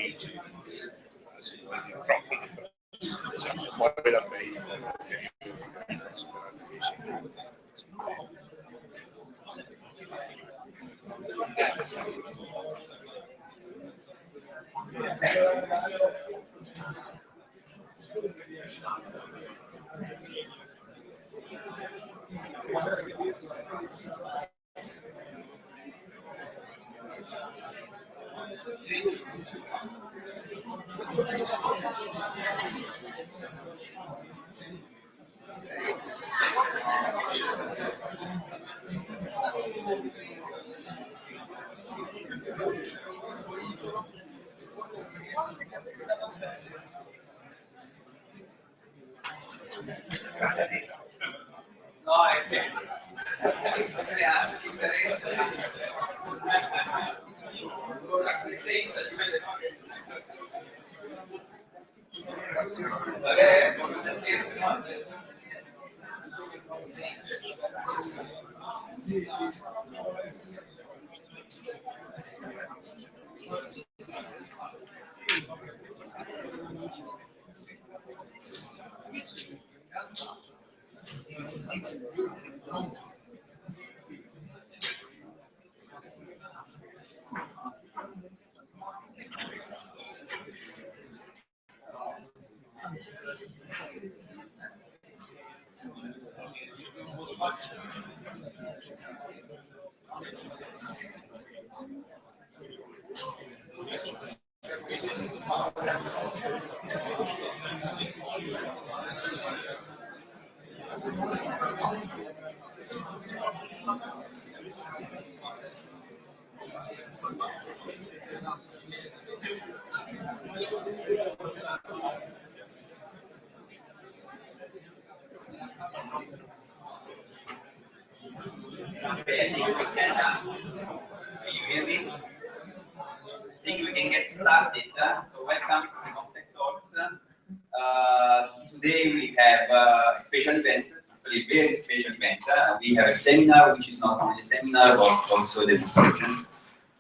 engaging troppo poi la No, è che I think we can get started. So welcome to the CommTech Talks. Today we have a special event, actually a very special event. We have a seminar, which is not only a seminar, but also a demonstration.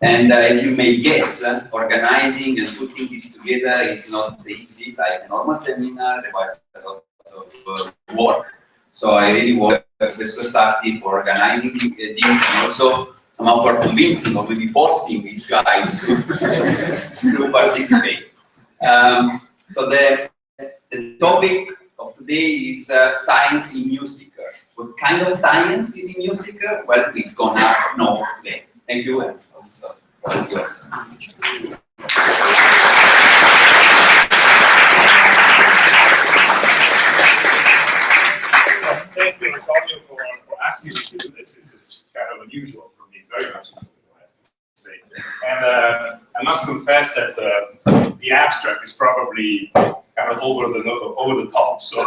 And as you may guess, organizing and putting this together is not easy. Like a normal seminar requires a lot of work. So I really work Professor Sarti for organizing this and also somehow for convincing or maybe forcing these guys to participate. So the topic of today is science in music. What kind of science is in music? Well, we're gonna know today. Thank you, and so it's yours. Thank you, Antonio, for asking me to do this. This is kind of unusual for me, very much unusual, I have to say. And I must confess that the abstract is probably kind of over the top. So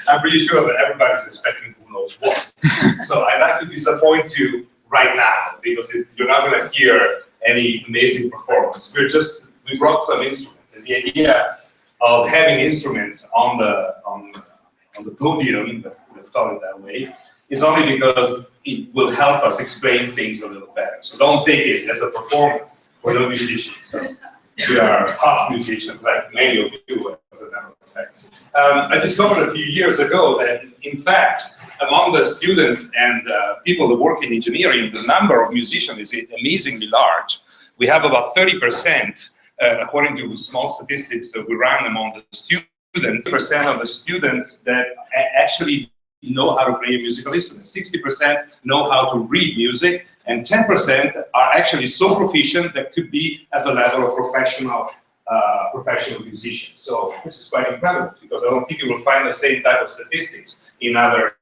I'm pretty sure that everybody's expecting who knows what. So I'd like to disappoint you right now because you're not going to hear any amazing performance. We brought some instruments. And the idea of having instruments on the podium, let's call it that way, is only because it will help us explain things a little better. So don't take it as a performance. We're not musicians. So we are half musicians, like many of you, as a matter of fact. I discovered a few years ago that, in fact, among the students and people that work in engineering, the number of musicians is amazingly large. We have about 30%, according to small statistics that we run among the students, 30% of the students that actually know how to play a musical instrument. 60% know how to read music, and 10% are actually so proficient that could be at the level of professional musicians. So this is quite incredible because I don't think you will find the same type of statistics in other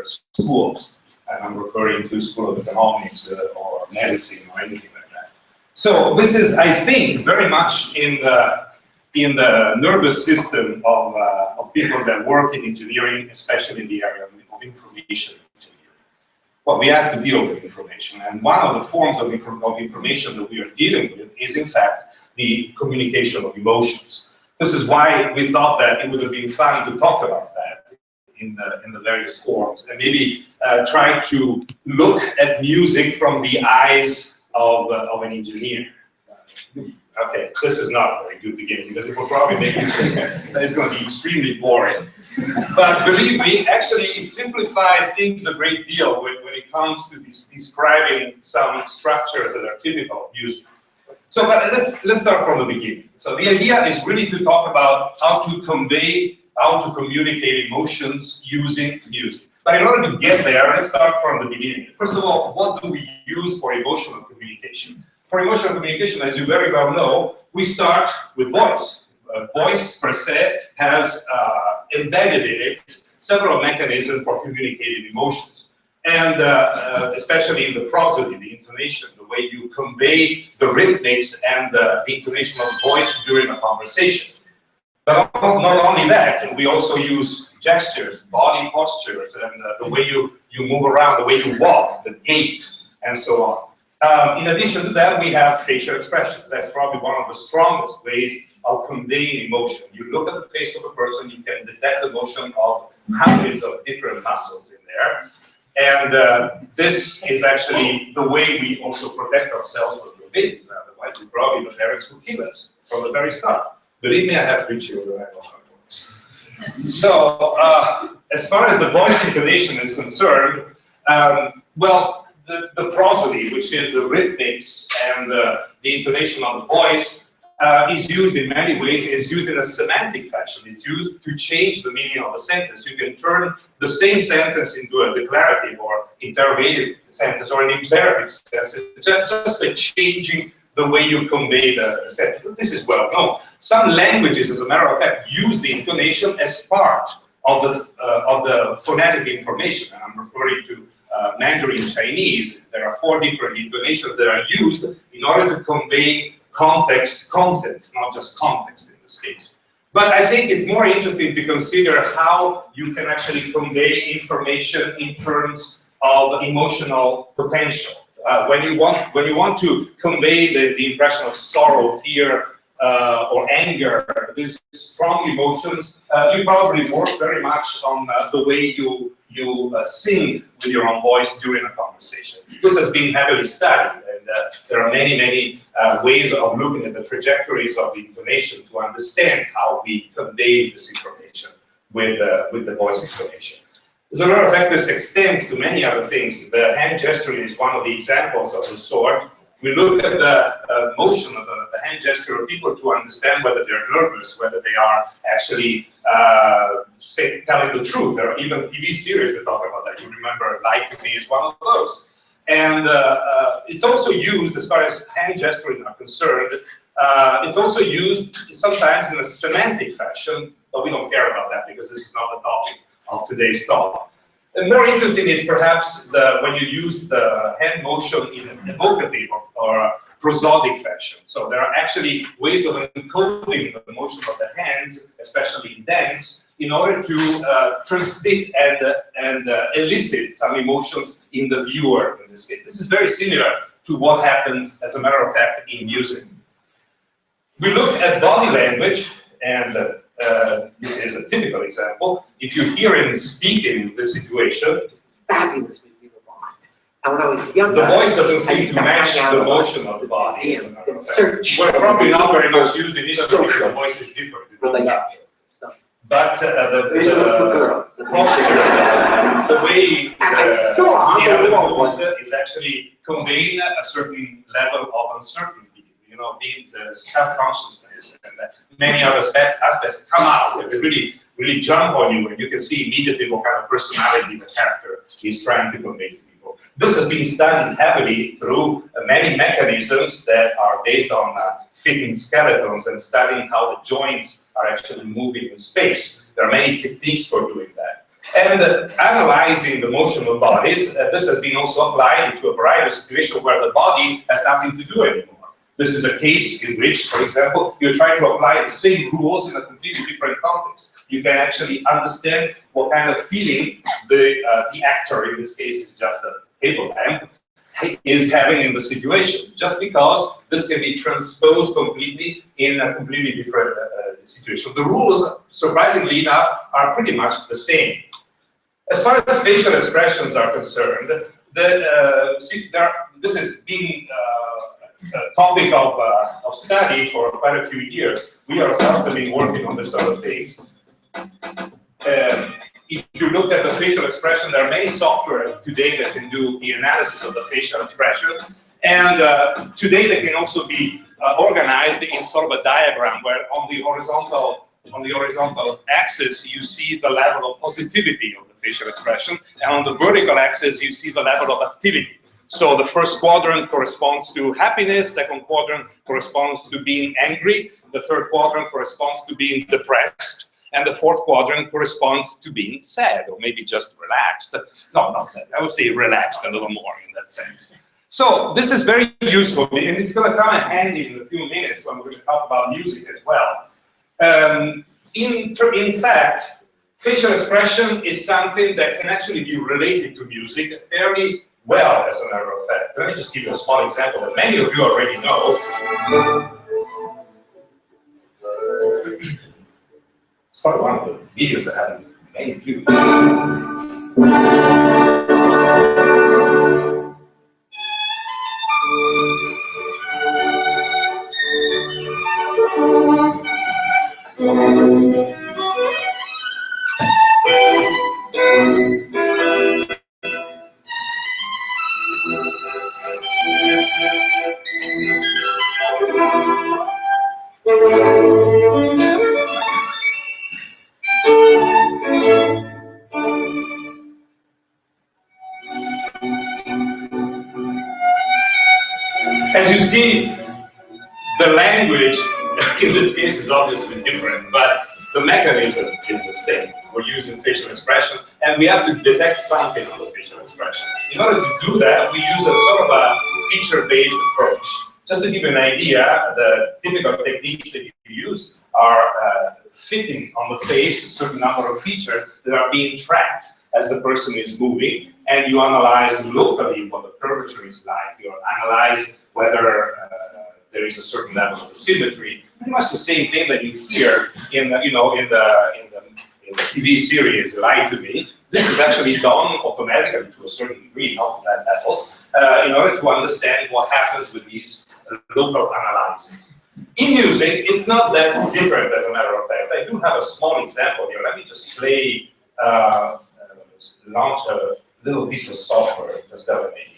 schools. And I'm referring to School of Economics or medicine or anything like that. So this is, I think, very much in the nervous system of people that work in engineering, especially in the area of information engineering. Well, we have to deal with information, and one of the forms of information that we are dealing with is, in fact, the communication of emotions. This is why we thought that it would have been fun to talk about that in the various forms, and maybe try to look at music from the eyes of an engineer. Okay, this is not a very good beginning because it will probably make you think that it's going to be extremely boring. But believe me, actually, it simplifies things a great deal when it comes to describing some structures that are typical of music. So, but let's start from the beginning. So the idea is really to talk about how to convey, how to communicate emotions using music. But in order to get there, let's start from the beginning. First of all, what do we use for emotional communication? For emotional communication, as you very well know, we start with voice. Voice, per se, has embedded in it several mechanisms for communicating emotions. And especially in the prosody, the intonation, the way you convey the rhythmics and the intonation of the voice during a conversation. But not only that, we also use gestures, body postures, and the way you move around, the way you walk, the gait, and so on. In addition to that, we have facial expressions. That's probably one of the strongest ways of conveying emotion. You look at the face of a person, you can detect the motion of hundreds of different muscles in there. And this is actually the way we also protect ourselves when we're babies. Otherwise, we probably the parents who kill us from the very start. Believe me, I have 3 children, I know how it works. So, as far as the voice intonation is concerned, well, the prosody, which is the rhythmics and the intonation of the voice, is used in many ways. It's used in a semantic fashion. It's used to change the meaning of a sentence. You can turn the same sentence into a declarative or interrogative sentence or an imperative sentence, just by changing the way you convey the sentence. This is well known. Some languages, as a matter of fact, use the intonation as part of the phonetic information. And I'm referring to Mandarin Chinese. There are 4 different intonations that are used in order to convey content, not just context in this case. But I think it's more interesting to consider how you can actually convey information in terms of emotional potential. When you want to convey the impression of sorrow, fear, or anger, these strong emotions, you probably work very much on the way you sing with your own voice during a conversation. This has been heavily studied, and there are many ways of looking at the trajectories of the intonation to understand how we convey this information with the voice intonation. As a matter of fact, this extends to many other things. The hand gesturing is one of the examples of the sort. We look at the motion of the hand gesture of people to understand whether they're nervous, whether they are actually telling the truth. There are even TV series that talk about that. You remember Like Me is one of those. And it's also used, as far as hand gesturing are concerned, it's also used sometimes in a semantic fashion, but we don't care about that because this is not the topic of today's talk. And more interesting is perhaps when you use the hand motion in an evocative or prosodic fashion. So there are actually ways of encoding the motion of the hands, especially in dance, in order to transmit and elicit some emotions in the viewer in this case. This is very similar to what happens, as a matter of fact, in music. We look at body language, and this is a typical example. If you hear him speaking in this situation, fabulous receivable. And when I was younger, the voice doesn't seem to match the motion of the body. As a matter of fact. We're probably not very much used in Italy because the voice is different. But the posture, the way the other moves is actually conveying a certain level of uncertainty. You know, being the self-consciousness and many other aspects come out. They really jump on you, and you can see immediately what kind of personality the character is trying to convey to people. This has been studied heavily through many mechanisms that are based on fitting skeletons and studying how the joints are actually moving in space. There are many techniques for doing that. And analyzing the motion of bodies, this has been also applied to a variety of situations where the body has nothing to do anymore. This is a case in which, for example, you're trying to apply the same rules in a completely different context. You can actually understand what kind of feeling the actor, in this case is just a table lamp, is having in the situation, just because this can be transposed completely in a completely different situation. The rules, surprisingly enough, are pretty much the same. As far as facial expressions are concerned, this is being topic of study for quite a few years. We ourselves have been working on this sort of things. If you look at the facial expression, there are many software today that can do the analysis of the facial expression. And today they can also be organized in sort of a diagram where on the horizontal axis you see the level of positivity of the facial expression, and on the vertical axis you see the level of activity. So the first quadrant corresponds to happiness, second quadrant corresponds to being angry, the third quadrant corresponds to being depressed, and the fourth quadrant corresponds to being sad, or maybe just relaxed. No, not sad. I would say relaxed a little more in that sense. So this is very useful, and it's going to come in handy in a few minutes when we're going to talk about music as well. In fact, facial expression is something that can actually be related to music fairly well, as a matter of fact. Let me just give you a small example that many of you already know. It's probably one of the videos that have many views. As you see, the language in this case is obviously different, but the mechanism is the same. We're using facial expression, and we have to detect something on the facial expression. In order to do that, we use a sort of a feature-based approach. Just to give you an idea, the typical techniques that you use are fitting on the face a certain number of features that are being tracked as the person is moving, and you analyze locally what the curvature is like. You analyze whether there is a certain level of symmetry. Pretty much the same thing that you hear in the TV series Lie to Me. This is actually done automatically to a certain degree, not to that level, in order to understand what happens with these local analyses. In music, it's not that different, as a matter of fact. I do have a small example here. Let me just launch a little piece of software that's got an idea.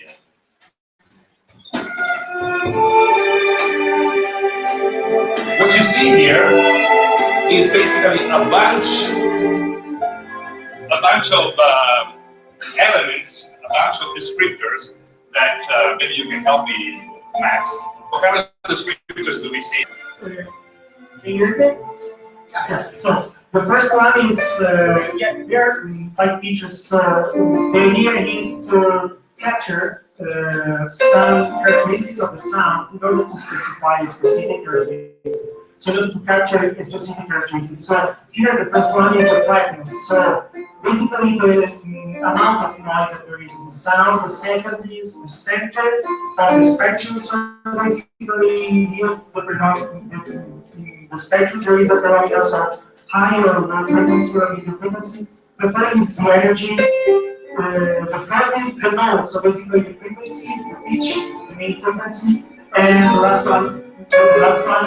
What you see here is basically a bunch of elements, a bunch of descriptors that maybe you can help me, Max. What kind of descriptors do we see? Can you repeat? Yes. So the first one is there are 5 features. So the idea is to capture some characteristics of the sound in order to specify a specific characteristics. So in order to capture a specific characteristic. So here the first one is the flatness. So basically the amount of noise that there is in the sound. The second is the center of the spectrum. So basically here the spectrum there is a parameters of high or low frequency or medium frequency. The third is the energy. The fourth is the mode, so basically the frequency, the pitch, the main frequency, and the last one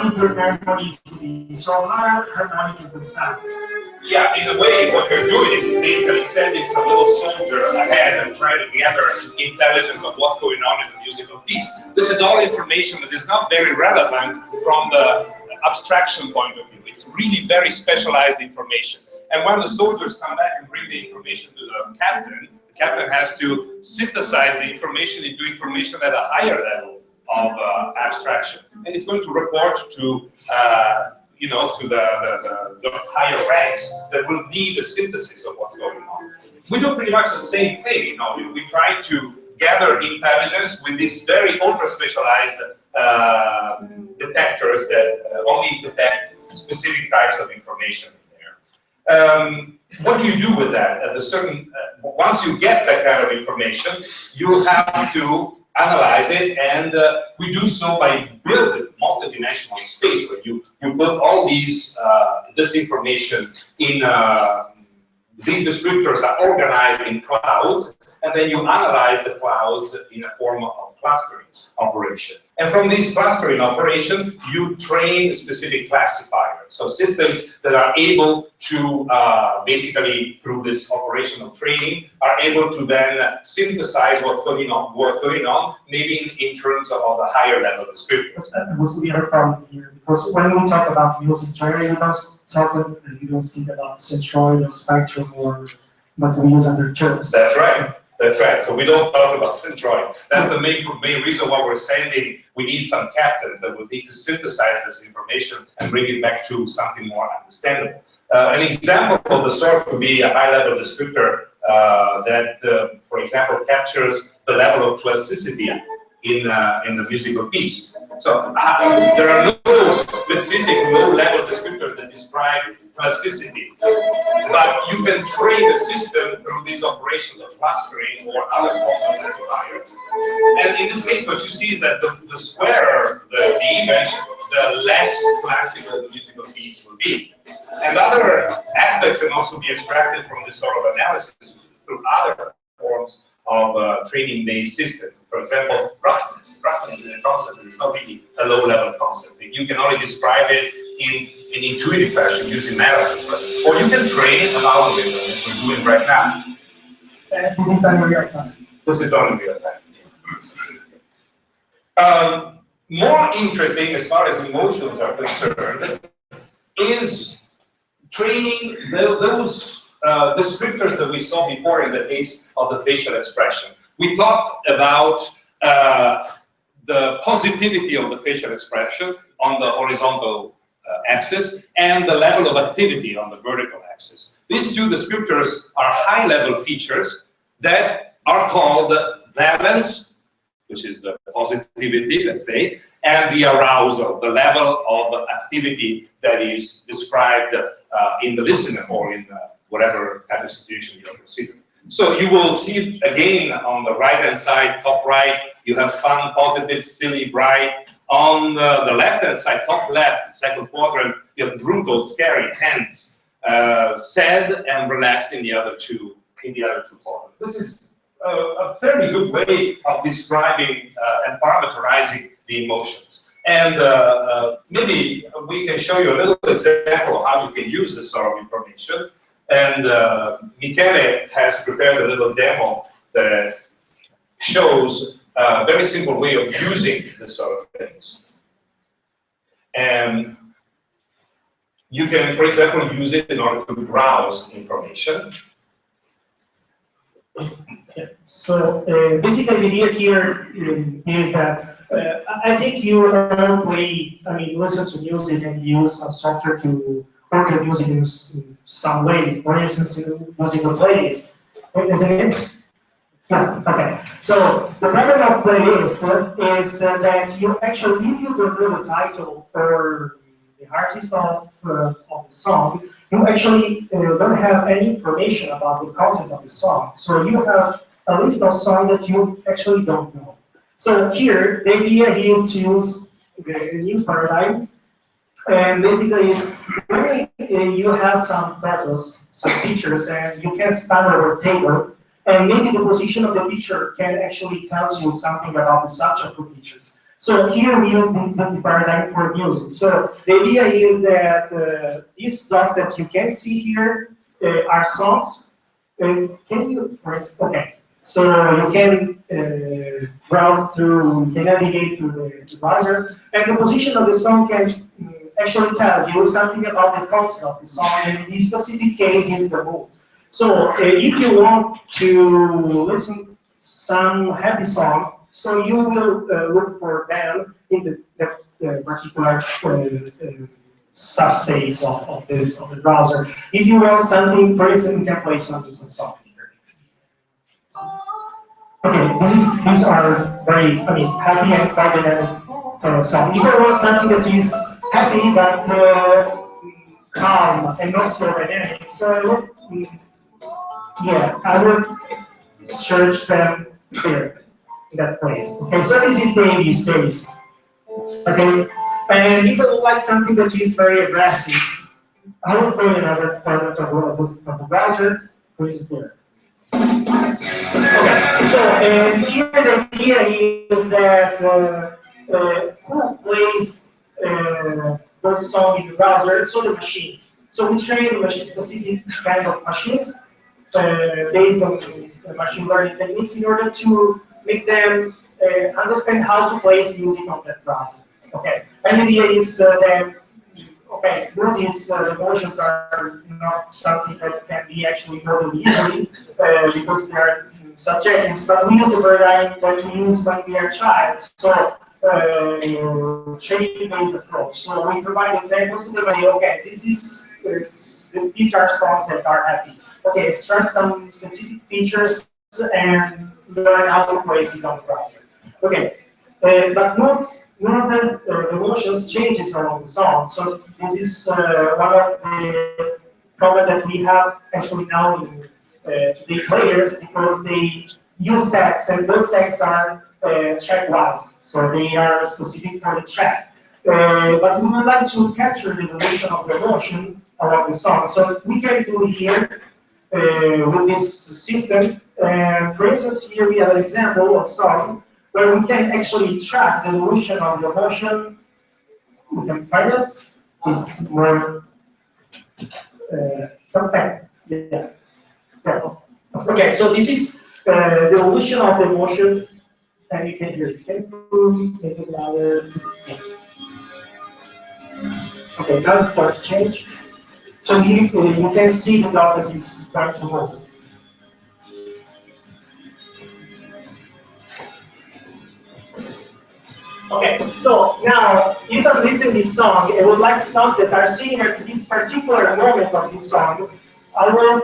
is the harmonicity. So harmonic is the sound. Yeah, in a way, what you're doing is basically sending some little soldier ahead and trying to gather intelligence of what's going on in the musical piece. This is all information that is not very relevant from the abstraction point of view. It's really very specialized information. And when the soldiers come back and bring the information to the captain has to synthesize the information into information at a higher level of abstraction. And it's going to report to, to the higher ranks that will need the synthesis of what's going on. We do pretty much the same thing. We try to gather intelligence with these very ultra-specialized detectors that only detect specific types of information. What do you do with that? At a certain, once you get that kind of information, you have to analyze it, and we do so by building multidimensional space where you put all these this information in these descriptors are organized in clouds, and then you analyze the clouds in a form of clustering operation. And from this clustering operation, you train specific classifiers. So systems that are able to, basically, through this operational training, are able to then synthesize what's going on, maybe in terms of a higher level descriptors. That was the other problem here, because when we talk about music theory, we don't speak about centroid or spectrum or what we use other terms. That's right. That's right. So we don't talk about centroid. That's the main reason why we're sending. We need some captains that will need to synthesize this information and bring it back to something more understandable. An example of the sort could be a high-level descriptor that, for example, captures the level of plasticity in the musical piece. So there are no specific low-level descriptors that describe plasticity, but you can train the system through these operations of clustering or other forms of classifiers. And in this case, what you see is that the squarer the image, the less classical the musical piece will be. And other aspects can also be extracted from this sort of analysis through other forms of training-based systems. For example, roughness. Roughness is a concept. It's not really a low-level concept. You can only describe it in an intuitive fashion using metaphors, or you can train an algorithm, which we're doing right now. This is done in real time. This is done in real time. More interesting, as far as emotions are concerned, is training those descriptors that we saw before in the case of the facial expression. We talked about the positivity of the facial expression on the horizontal axis and the level of activity on the vertical axis. These two descriptors are high-level features that are called valence, which is the positivity, let's say, and the arousal, the level of activity that is described in the listener or in whatever type of situation you're considering. So you will see again on the right-hand side, top right, you have fun, positive, silly, bright. On the left-hand side, top left, second quadrant, you have brutal, scary, tense, sad, and relaxed in the other two quadrants. This is a fairly good way of describing and parameterizing the emotions. And maybe we can show you a little example of how you can use this sort of information. And Michele has prepared a little demo that shows a very simple way of using this sort of things. And you can, for example, use it in order to browse information. Yeah. So basically, the idea here is that I think you probably, listen to music and use some software to order music in some way. For instance, musical playlist. Isn't it? It's not. Okay. So the problem of playlist is that you actually, if you don't know the title or the artist of the song, you actually don't have any information about the content of the song. So you have a list of songs that you actually don't know. So here, the idea is to use the new paradigm. And basically, when you have some photos, some pictures, and you can span over a table, and maybe the position of the picture can actually tell you something about the subject of pictures. So here we use the paradigm for music. So the idea is that these dots that you can see here are songs. Can you, for instance, okay. So you can browse through, you can navigate through the browser, and the position of the song can actually tell you something about the content of the song, and in this specific case, is the mood. So if you want to listen some happy song, so you will look for them in that particular subspace of the browser. If you want something, for instance, you can play some software. Okay, these are very, happy and confident songs. If you want something that is happy but calm and not so dynamic, so yeah, I will search them here in that place. Okay, so this is the AV space. Okay, and if I would like something that is very aggressive, I will put another format of the browser, which is there. Okay, so here the idea is that who plays those songs in the browser, so the machine. So we train the machine, specific kind of machines based on machine learning techniques in order to make them understand how to place music on that browser. Okay, and the idea is that okay, these emotions are not something that can be actually modeled easily because they are subjectives, but we use a paradigm that we use when we are child. So training-based approach. So we provide examples to them and say, okay, these are songs that are happy. Okay, extract some specific features and learn how to place it on the browser. Okay, but not the emotions changes along the song. So this is one of the problems that we have actually now in today players because they use tags and those tags are track-wise, so they are specific for the track. But we would like to capture the evolution of the emotion along the song. So we can do here with this system. For instance, here we have an example of song where we can actually track the evolution of the emotion. We can find it. It's more compact. Yeah. Okay, so this is the evolution of the emotion, and you can hear it. Make it louder. Okay, now it's going to change. So you can see the dot that is starting to move. Okay, so now if I'm listening to this song, I would like songs that are similar to this particular moment of this song. I will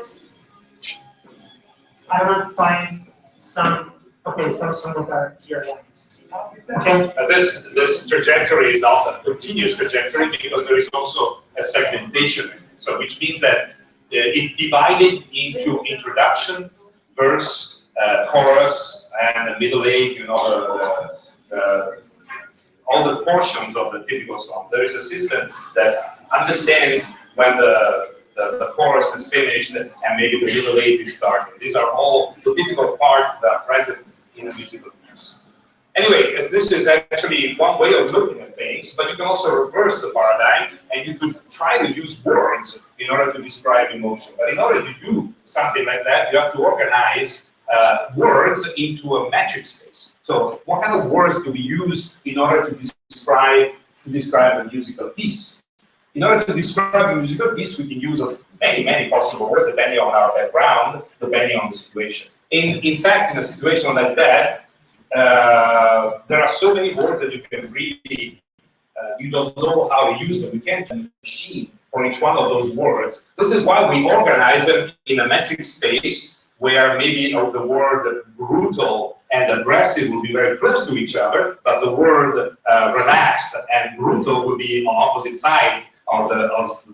find some songs that are here. Okay. This trajectory is not a continuous trajectory because there is also a segmentation. So which means that it's divided into introduction, verse, chorus, and the middle eight, all the portions of the typical song. There is a system that understands when the chorus is finished and maybe the middle eight is starting. These are all the typical parts that are present in a musical piece. Anyway, this is actually one way of looking at things, but you can also reverse the paradigm and you could try to use words in order to describe emotion. But in order to do something like that, you have to organize words into a metric space. So what kind of words do we use in order to describe a musical piece? In order to describe a musical piece, we can use many possible words depending on our background, depending on the situation. In fact, in a situation like that, there are so many words that you can really, you don't know how to use them. You can't use a machine for each one of those words. This is why we organize them in a metric space where maybe the word brutal and aggressive will be very close to each other, but the word relaxed and brutal will be on opposite sides of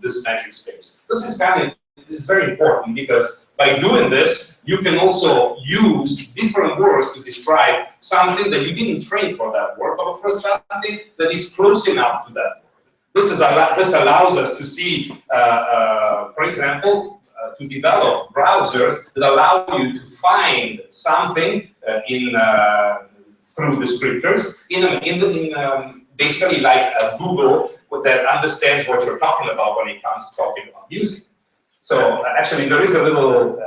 this metric space. This is very important because by doing this, you can also use different words to describe something that you didn't train for that word, but for something that is close enough to that word. This allows us to see, for example, to develop browsers that allow you to find something through descriptors basically like Google that understands what you're talking about when it comes to talking about music. So actually, there is a little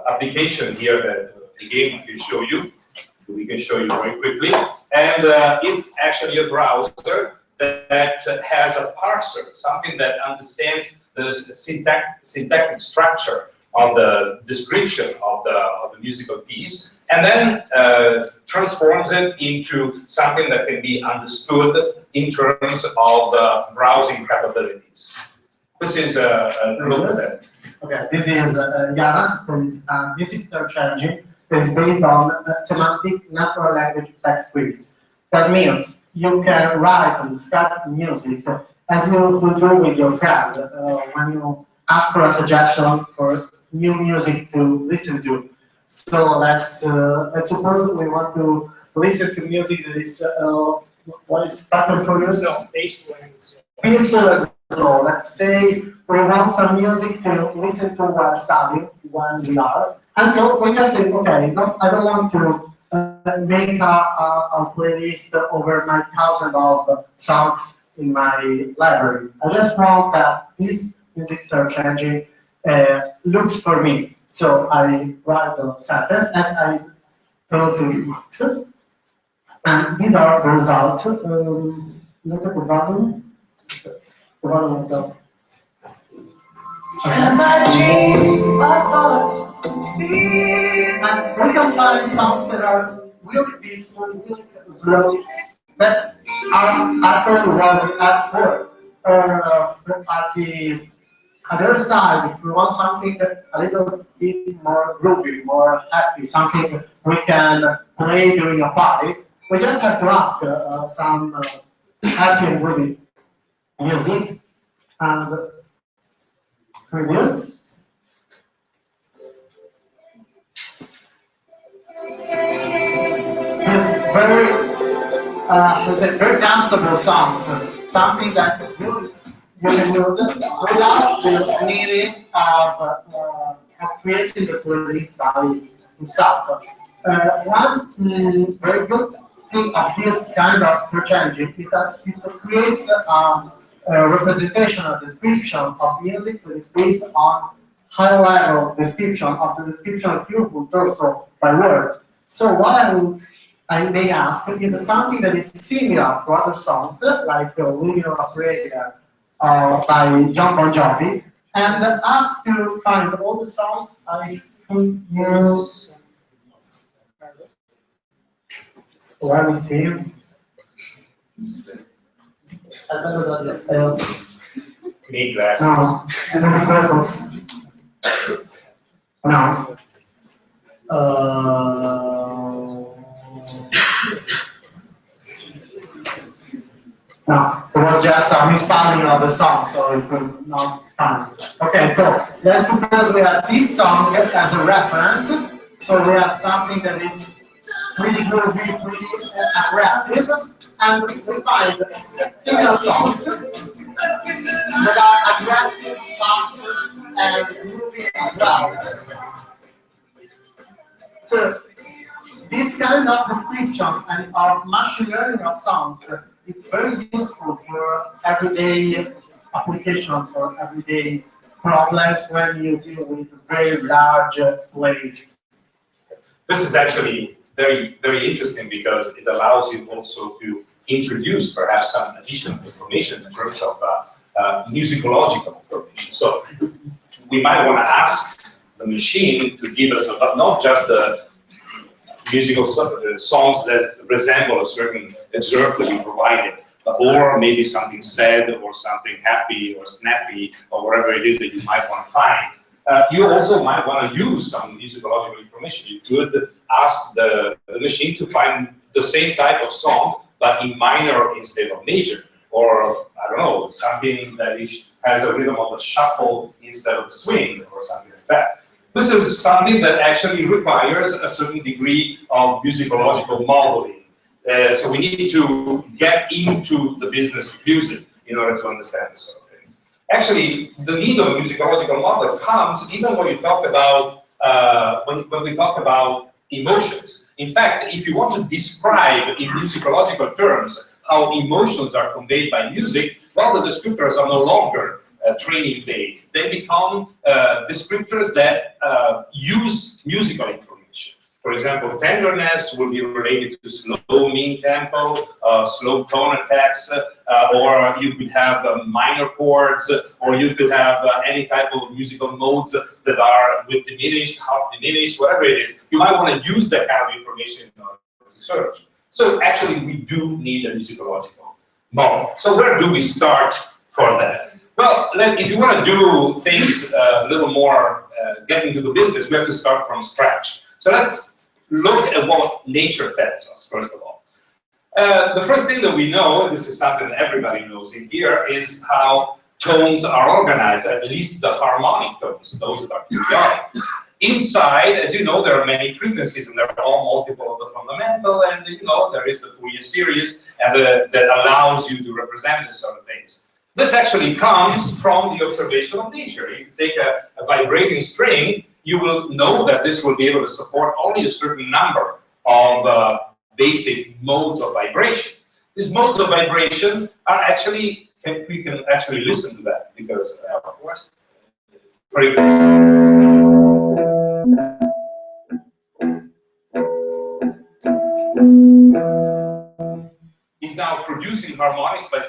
application here that again we can show you. We can show you very quickly, and it's actually a browser that has a parser, something that understands the syntactic structure of the description of the musical piece, and then transforms it into something that can be understood in terms of the browsing capabilities. This is a little bit. Okay, this is Yanas, that is a music search engine that is based on semantic natural language text queries. That means you can write and describe music as you would do with your friend when you ask for a suggestion for new music to listen to. So let's suppose we want to listen to music that is what is pattern produced? No, peaceful. Peaceful as well. Let's say we want some music to listen to while studying, when we are. And so when you say, okay, no, I don't want to make a playlist over my thousands of songs in my library. I just want that this music search engine looks for me. So I write the sentence as I told you. And these are the results. Look at the bottom. The bottom of the. And my dreams are thoughts and we can find songs that are really peaceful, really slow, that are after what we asked for. At the other side, if we want something a little bit more groovy, more happy, something we can play during a party, we just have to ask some happy and groovy music. And previous. Very danceable songs, something that you can use without the needing of creating the playlist by itself. One very good thing of this kind of search engine is that it creates a representation or description of music that is based on high-level description of the description of you, but also by words. So what I may ask is something that is similar to other songs, like Winner of Prayer by John Bon Jovi, and ask to find all the songs I could use. Where we see him. Need glasses. No. No, it was just a misspelling of the song, so it could not find it. Okay, so let's suppose we have this song as a reference. So we have something that is pretty groovy, pretty aggressive, and we find similar songs that are aggressive, fast, and groovy as well. So this kind of description and of machine learning of songs, it's very useful for everyday application, for everyday problems when you deal with very large playlists. This is actually very, very interesting because it allows you also to introduce perhaps some additional information in terms of musicological information. So we might want to ask the machine to give us not just the musical songs that resemble a certain excerpt that we provided, or maybe something sad or something happy or snappy or whatever it is that you might want to find. You also might want to use some musicological information. You could ask the machine to find the same type of song, but in minor instead of major. Or, I don't know, something that has a rhythm of a shuffle instead of a swing, or something like that. This is something that actually requires a certain degree of musicological modeling. So we need to get into the business of music in order to understand this sort of things. Actually, the need of a musicological model comes even when you talk about when we talk about emotions. In fact, if you want to describe in musicological terms how emotions are conveyed by music, well, the descriptors are no longer training-based. They become descriptors that use musical information. For example, tenderness will be related to slow mean tempo, slow tone attacks, or you could have minor chords, or you could have any type of musical modes that are with diminished, half diminished, whatever it is. You might want to use that kind of information in order to search. So actually, we do need a musicological model. So where do we start for that? Well, if you want to do things a little more, get into the business, we have to start from scratch. So let's look at what nature tells us, first of all. The first thing that we know, and this is something that everybody knows in here, is how tones are organized, at least the harmonic tones, those that are periodic. Inside, as you know, there are many frequencies, and they're all multiple of the fundamental, and you know, there is the Fourier series that allows you to represent this sort of things. This actually comes from the observation of nature. You take a vibrating string, you will know that this will be able to support only a certain number of basic modes of vibration. These modes of vibration are actually, we can actually listen to that because, of course, pretty is now producing harmonics by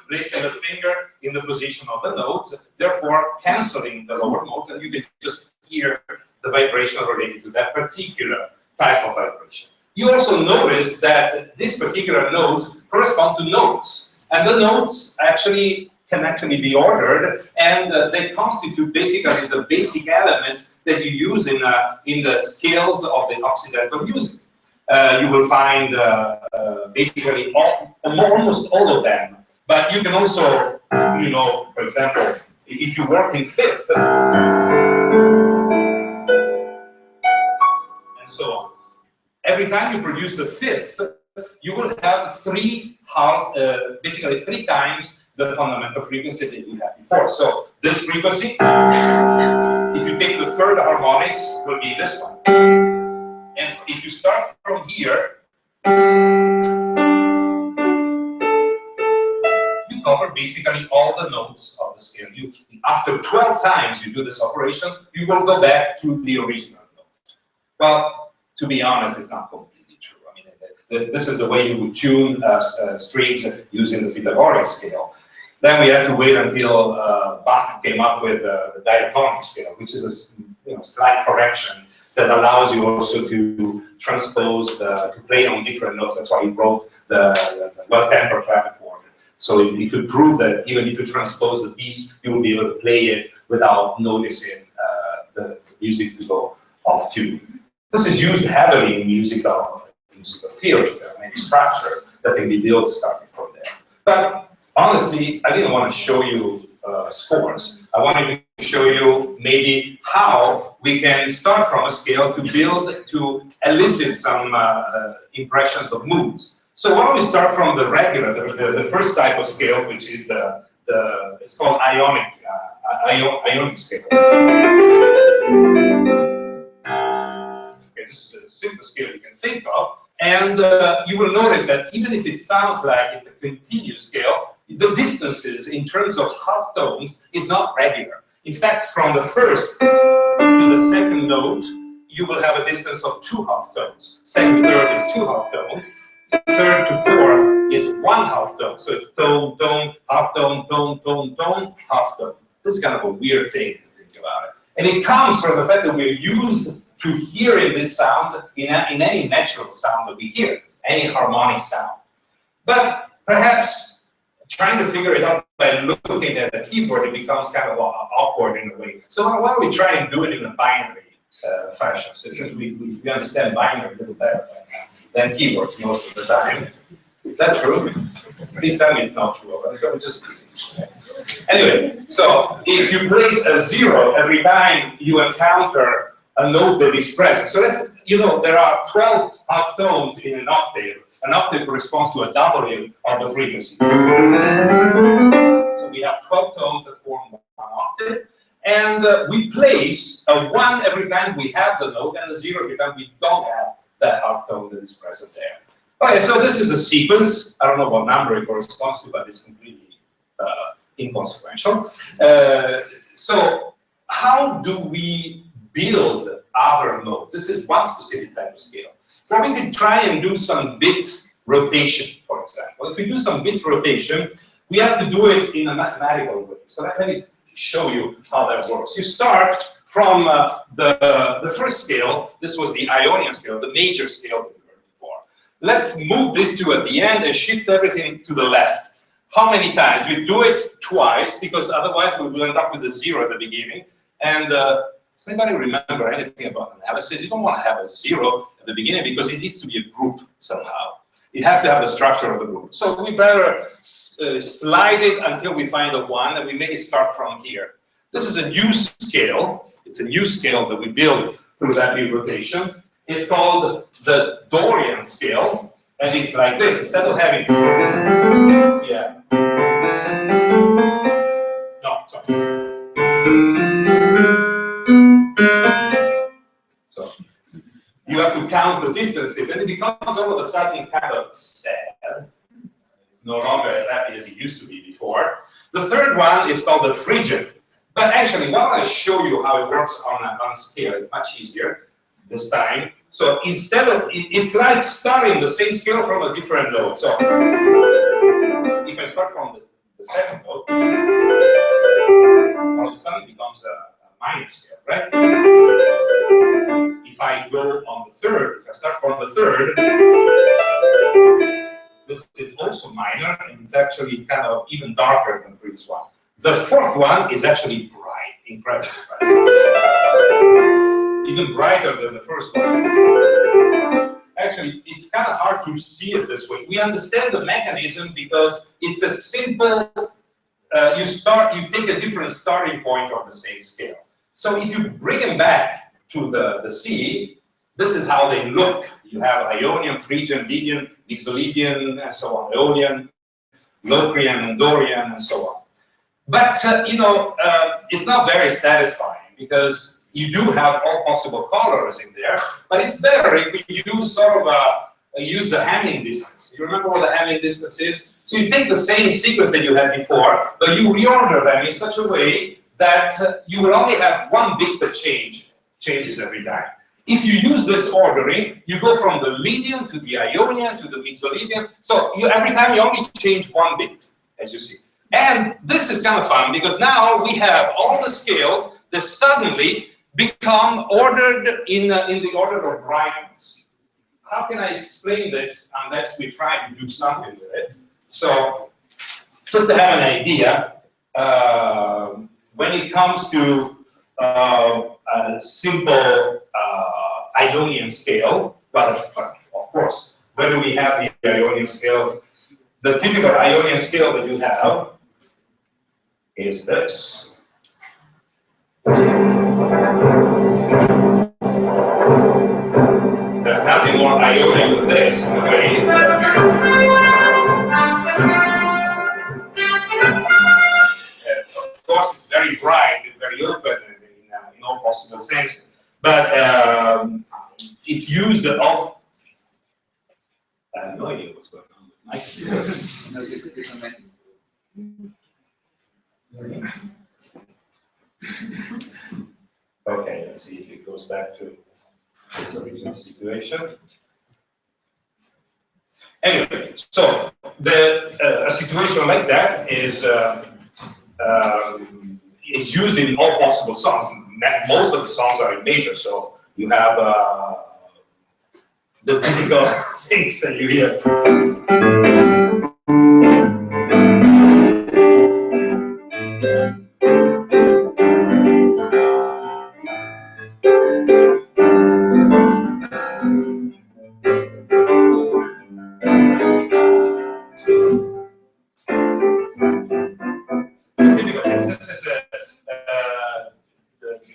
placing the finger in the position of the notes, therefore canceling the lower modes, and you can just hear the vibration related to that particular type of vibration. You also notice that these particular notes correspond to notes, and the notes actually can actually be ordered, and they constitute basically the basic elements that you use in the scales of the Occidental music. You will find basically almost all of them, but you can also, you know, for example, if you work in fifth, and so on. Every time you produce a fifth, you will have basically three times the fundamental frequency that you had before. So this frequency, if you take the third harmonics, will be this one. And if you start from here, you cover basically all the notes of the scale. After 12 times you do this operation, you will go back to the original note. Well, to be honest, it's not completely true. I mean, this is the way you would tune strings using the Pythagorean scale. Then we had to wait until Bach came up with the diatonic scale, which is a slight correction that allows you also to transpose, to play on different notes. That's why he wrote the well-tempered clavichord. So he could prove that even if you transpose the piece, you will be able to play it without noticing the music to go off tune. This is used heavily in musical theory. There are many structures that can be built starting from there. But honestly, I didn't want to show you scores. I wanted to show you maybe how we can start from a scale to elicit some impressions of moods. So why don't we start from the regular, the first type of scale, which is it's called ionic scale. Okay, this is the simplest scale you can think of, and you will notice that even if it sounds like it's a continuous scale, the distances in terms of half tones is not regular. In fact, from the first to the second note, you will have a distance of 2 half tones. Second, third is 2 half tones. Third to fourth is 1 half tone. So it's tone, tone, half tone, tone, tone, tone, half tone. This is kind of a weird thing to think about it. And it comes from the fact that we're used to hearing this sound in any natural sound that we hear, any harmonic sound. But perhaps trying to figure it out by looking at the keyboard, it becomes kind of awkward in a way. So why don't we try and do it in a binary fashion? So since we understand binary a little better than keyboards most of the time. Is that true? Please tell me it's not true. I'm just anyway, so if you place a 0 every time you encounter a note that is present. So that's, there are 12 half tones in an octave. An octave corresponds to a doubling of the frequency. So we have 12 tones that form one octave. And we place a 1 every time we have the note and a 0 every time we don't have that half tone that is present there. Okay, so this is a sequence. I don't know what number it corresponds to, but it's completely inconsequential. So how do we build other notes? This is one specific type of scale. So we can try and do some bit rotation, for example. If we do some bit rotation, we have to do it in a mathematical way. So let me show you how that works. You start from the first scale. This was the Ionian scale, the major scale that we heard before. Let's move this to at the end and shift everything to the left. How many times? We do it twice, because otherwise we will end up with a 0 at the beginning. And does anybody remember anything about analysis? You don't want to have a 0 at the beginning because it needs to be a group somehow. It has to have the structure of the group. So we better slide it until we find a 1, and we make it start from here. This is a new scale. It's a new scale that we build through that new rotation. It's called the Dorian scale, and it's like this. Instead of having, no, sorry. distances, and it becomes all of a sudden kind of sad. It's no longer as happy as it used to be before. The third one is called the Phrygian. But actually, why don't I show you how it works on a scale? It's much easier this time. So instead of, it's like starting the same scale from a different note. So if I start from the second note, all of a sudden it becomes a minor scale, right? If I go on the third, if I start from the third, this is also minor, and it's actually kind of even darker than the previous one. The fourth one is actually bright, incredibly bright. Even brighter than the first one. Actually, it's kind of hard to see it this way. We understand the mechanism because it's a simple, you take a different starting point on the same scale. So if you bring them back to the C, this is how they look. You have Ionian, Phrygian, Lydian, Mixolydian, and so on, Aeolian, Locrian, and Dorian, and so on. But, it's not very satisfying because you do have all possible colors in there, but it's better if you use sort of use the Hamming distance. You remember what the Hamming distance is? So you take the same sequence that you had before, but you reorder them in such a way that you will only have one bit that changes every time. If you use this ordering, you go from the Lydian to the Ionian to the Mixolydian. So every time you only change one bit, as you see. And this is kind of fun because now we have all the scales that suddenly become ordered in the order of brightness. How can I explain this unless we try to do something with it? So just to have an idea, when it comes to a simple Ionian scale, but of course, where do we have the Ionian scale? The typical Ionian scale that you have is this. There's nothing more Ionian than this, okay? Of course, it's very bright, it's very open in all possible sense, but it's used all. I have no idea what's going on with my computer. Okay, let's see if it goes back to its original situation. Anyway, so a situation like that is used in all possible songs. Most of the songs are in major, so you have the typical things that you hear.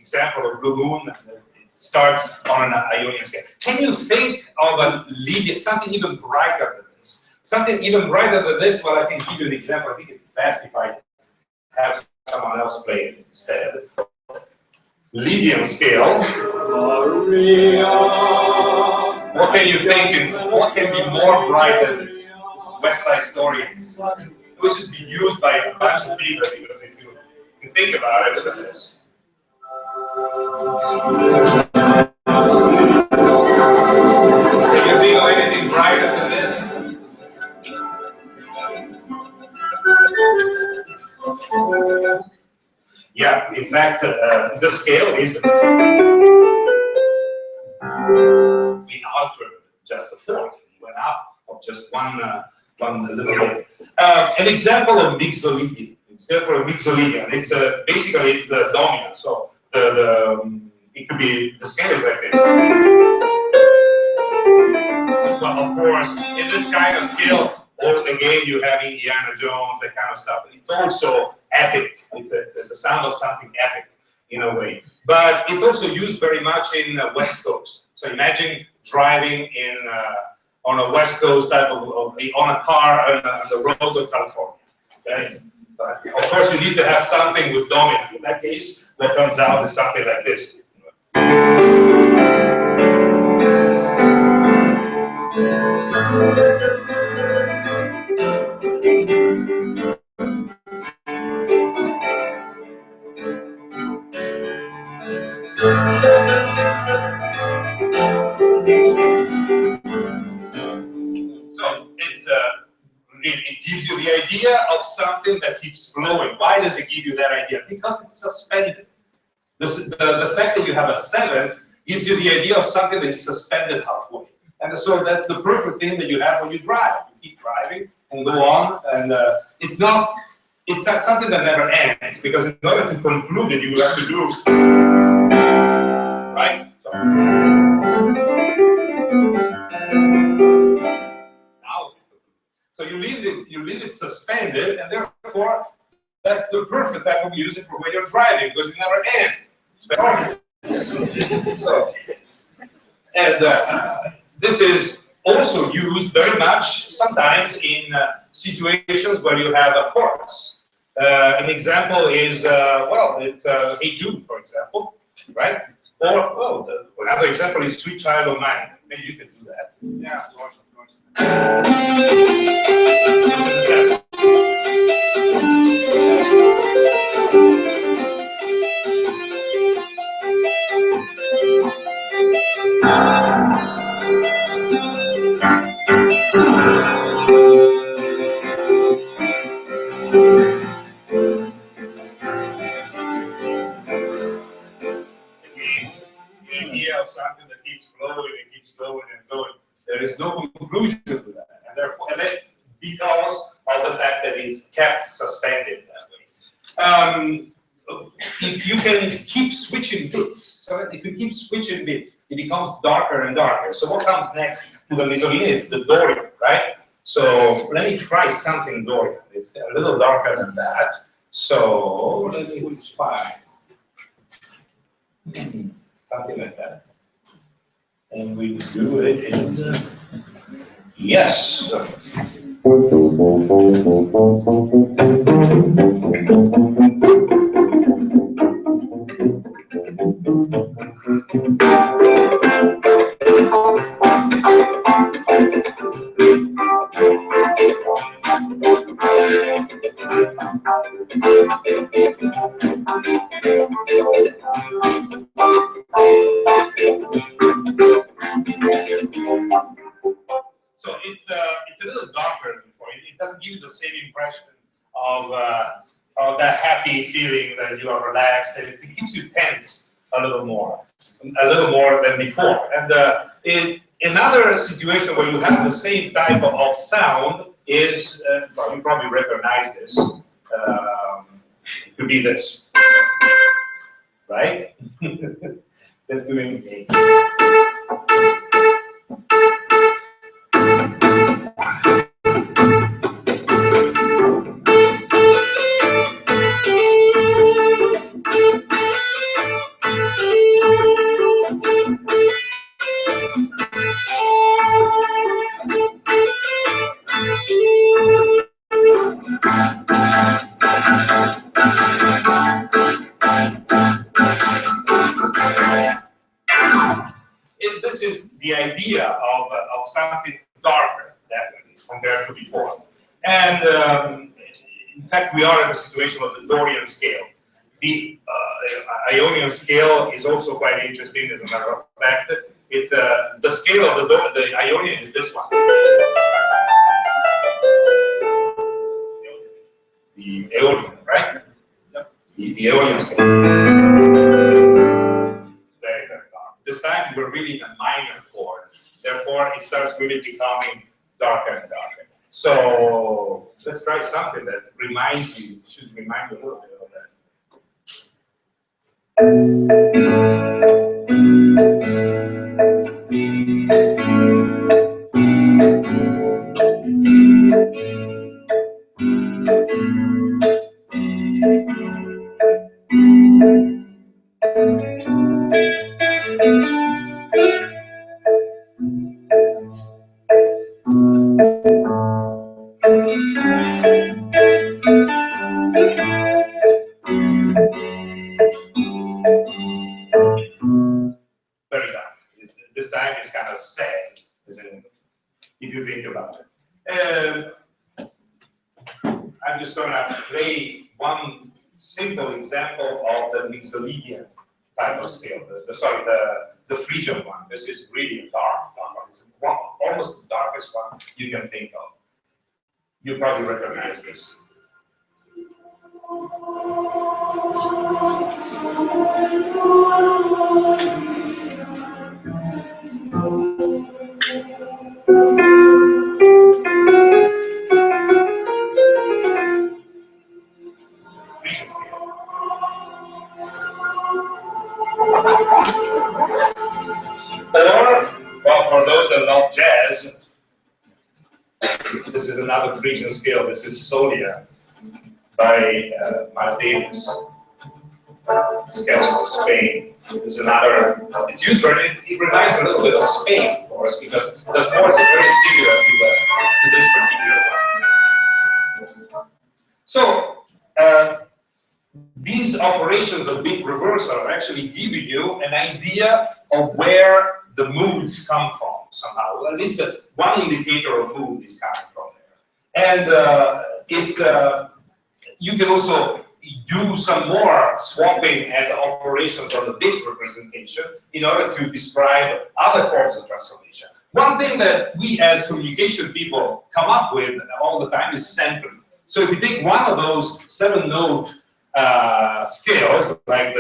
Example of Blue Moon, it starts on an Ionian scale. Can you think of a Lydian, something even brighter than this? Something even brighter than this, well, I can give you an example. I think it's best if I have someone else play it instead. Lydian scale. What can you think? What can be more bright than this? This is West Side Story. Which has been used by a bunch of people because if you think about it, look at this. Can you think of anything brighter than this? Yeah, in fact, the scale is we altered just a fourth. It went up of just one little bit. An example of Mixolydian. It's basically it's the dominant. So it could be the scale is like this. Well, of course, in this kind of scale, again you have Indiana Jones, that kind of stuff. It's also epic. It's the sound of something epic in a way. But it's also used very much in West Coast. So imagine driving on a West Coast type on a car on the roads of California. Okay? But of course, you need to have something with dominant. In that case, what comes out is something like this. So it gives you the idea of something that keeps flowing. Why does it give you that idea? Because it's suspended. The fact that you have a seventh gives you the idea of something that is suspended halfway. And so that's the perfect thing that you have when you drive. You keep driving and go on, and it's not something that never ends, because in order to conclude it, you will have to do, right? So, now it's so you leave it suspended, and therefore that's the perfect type of music for when you're driving, because it never ends. So, and this is also used very much sometimes in situations where you have a chorus. An example is, it's Hey Jude, for example, right? Or, another example is Sweet Child of Mine. Maybe you can do that. Yeah, of course, of course. This is an example. The idea of something that keeps flowing and keeps going and going. There is no conclusion to that, and therefore, that's because of the fact that it's kept suspended that way. If you can keep switching bits, so if you keep switching bits, it becomes darker and darker. So what comes next to the Mussolini is the Dorian, right? So let me try something Dorian. It's a little darker than that. So let's see which fine. Something like that. And we do it in yes. So it's a little darker than before. It doesn't give you the same impression of that happy feeling that you are relaxed, and it keeps you tense a little more than before. And another situation where you have the same type of sound is, well, you probably recognize this. It could be this, right? Let's do it again. This is the idea of something darker, definitely, compared to before. And in fact, we are in a situation of the Dorian scale. The Ionian scale is also quite interesting, as a matter of fact. It's the scale of the Ionian is this one. The Aeolian, right? The Aeolian scale. Very, very dark. This time we're really in a minor chord. Therefore, it starts really becoming darker and darker. So let's try something that reminds you, should remind you a little bit of that. Very dark. This time it's kind of sad, if you think about simple example of the Mixolydian type of scale. The Phrygian one. This is really a dark one. It's almost the darkest one you can think of. You probably recognize this. Phrygian scale. Or, well, for those that love jazz, this is another Phrygian scale. This is Solia by Miles Davis. Sketches of Spain. It's another. It's used for it. It reminds a little bit of Spain, of course, because the chords are very similar to this particular one. So these operations of bit reversal are actually giving you an idea of where the moods come from somehow. At least one indicator of mood is coming from there. And you can also do some more swapping and operations on the bit representation in order to describe other forms of transformation. One thing that we as communication people come up with all the time is sampling. So if you take one of those 7-note scales, like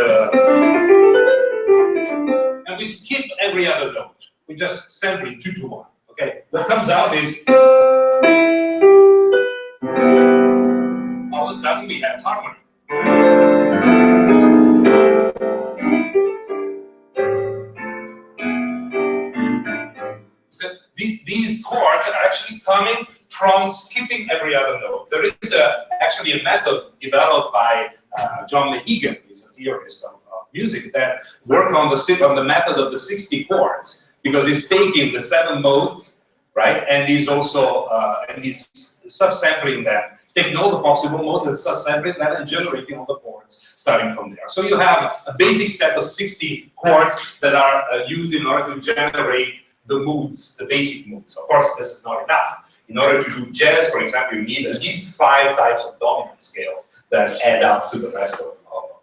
and we skip every other note, we just sample it 2 to 1. Okay, what comes out is all of a sudden we have harmony. So these chords are actually coming from skipping every other note. There is actually a method developed by John Mahegan, who's a theorist of music, that worked on the method of the 60 chords, because he's taking the 7 modes, right, and he's also and he's subsampling them. He's taking all the possible modes and subsampling them and generating all the chords starting from there. So you have a basic set of 60 chords that are used in order to generate the moods, the basic moods. Of course, this is not enough. In order to do jazz, for example, you need at least 5 types of dominant scales that add up to the rest of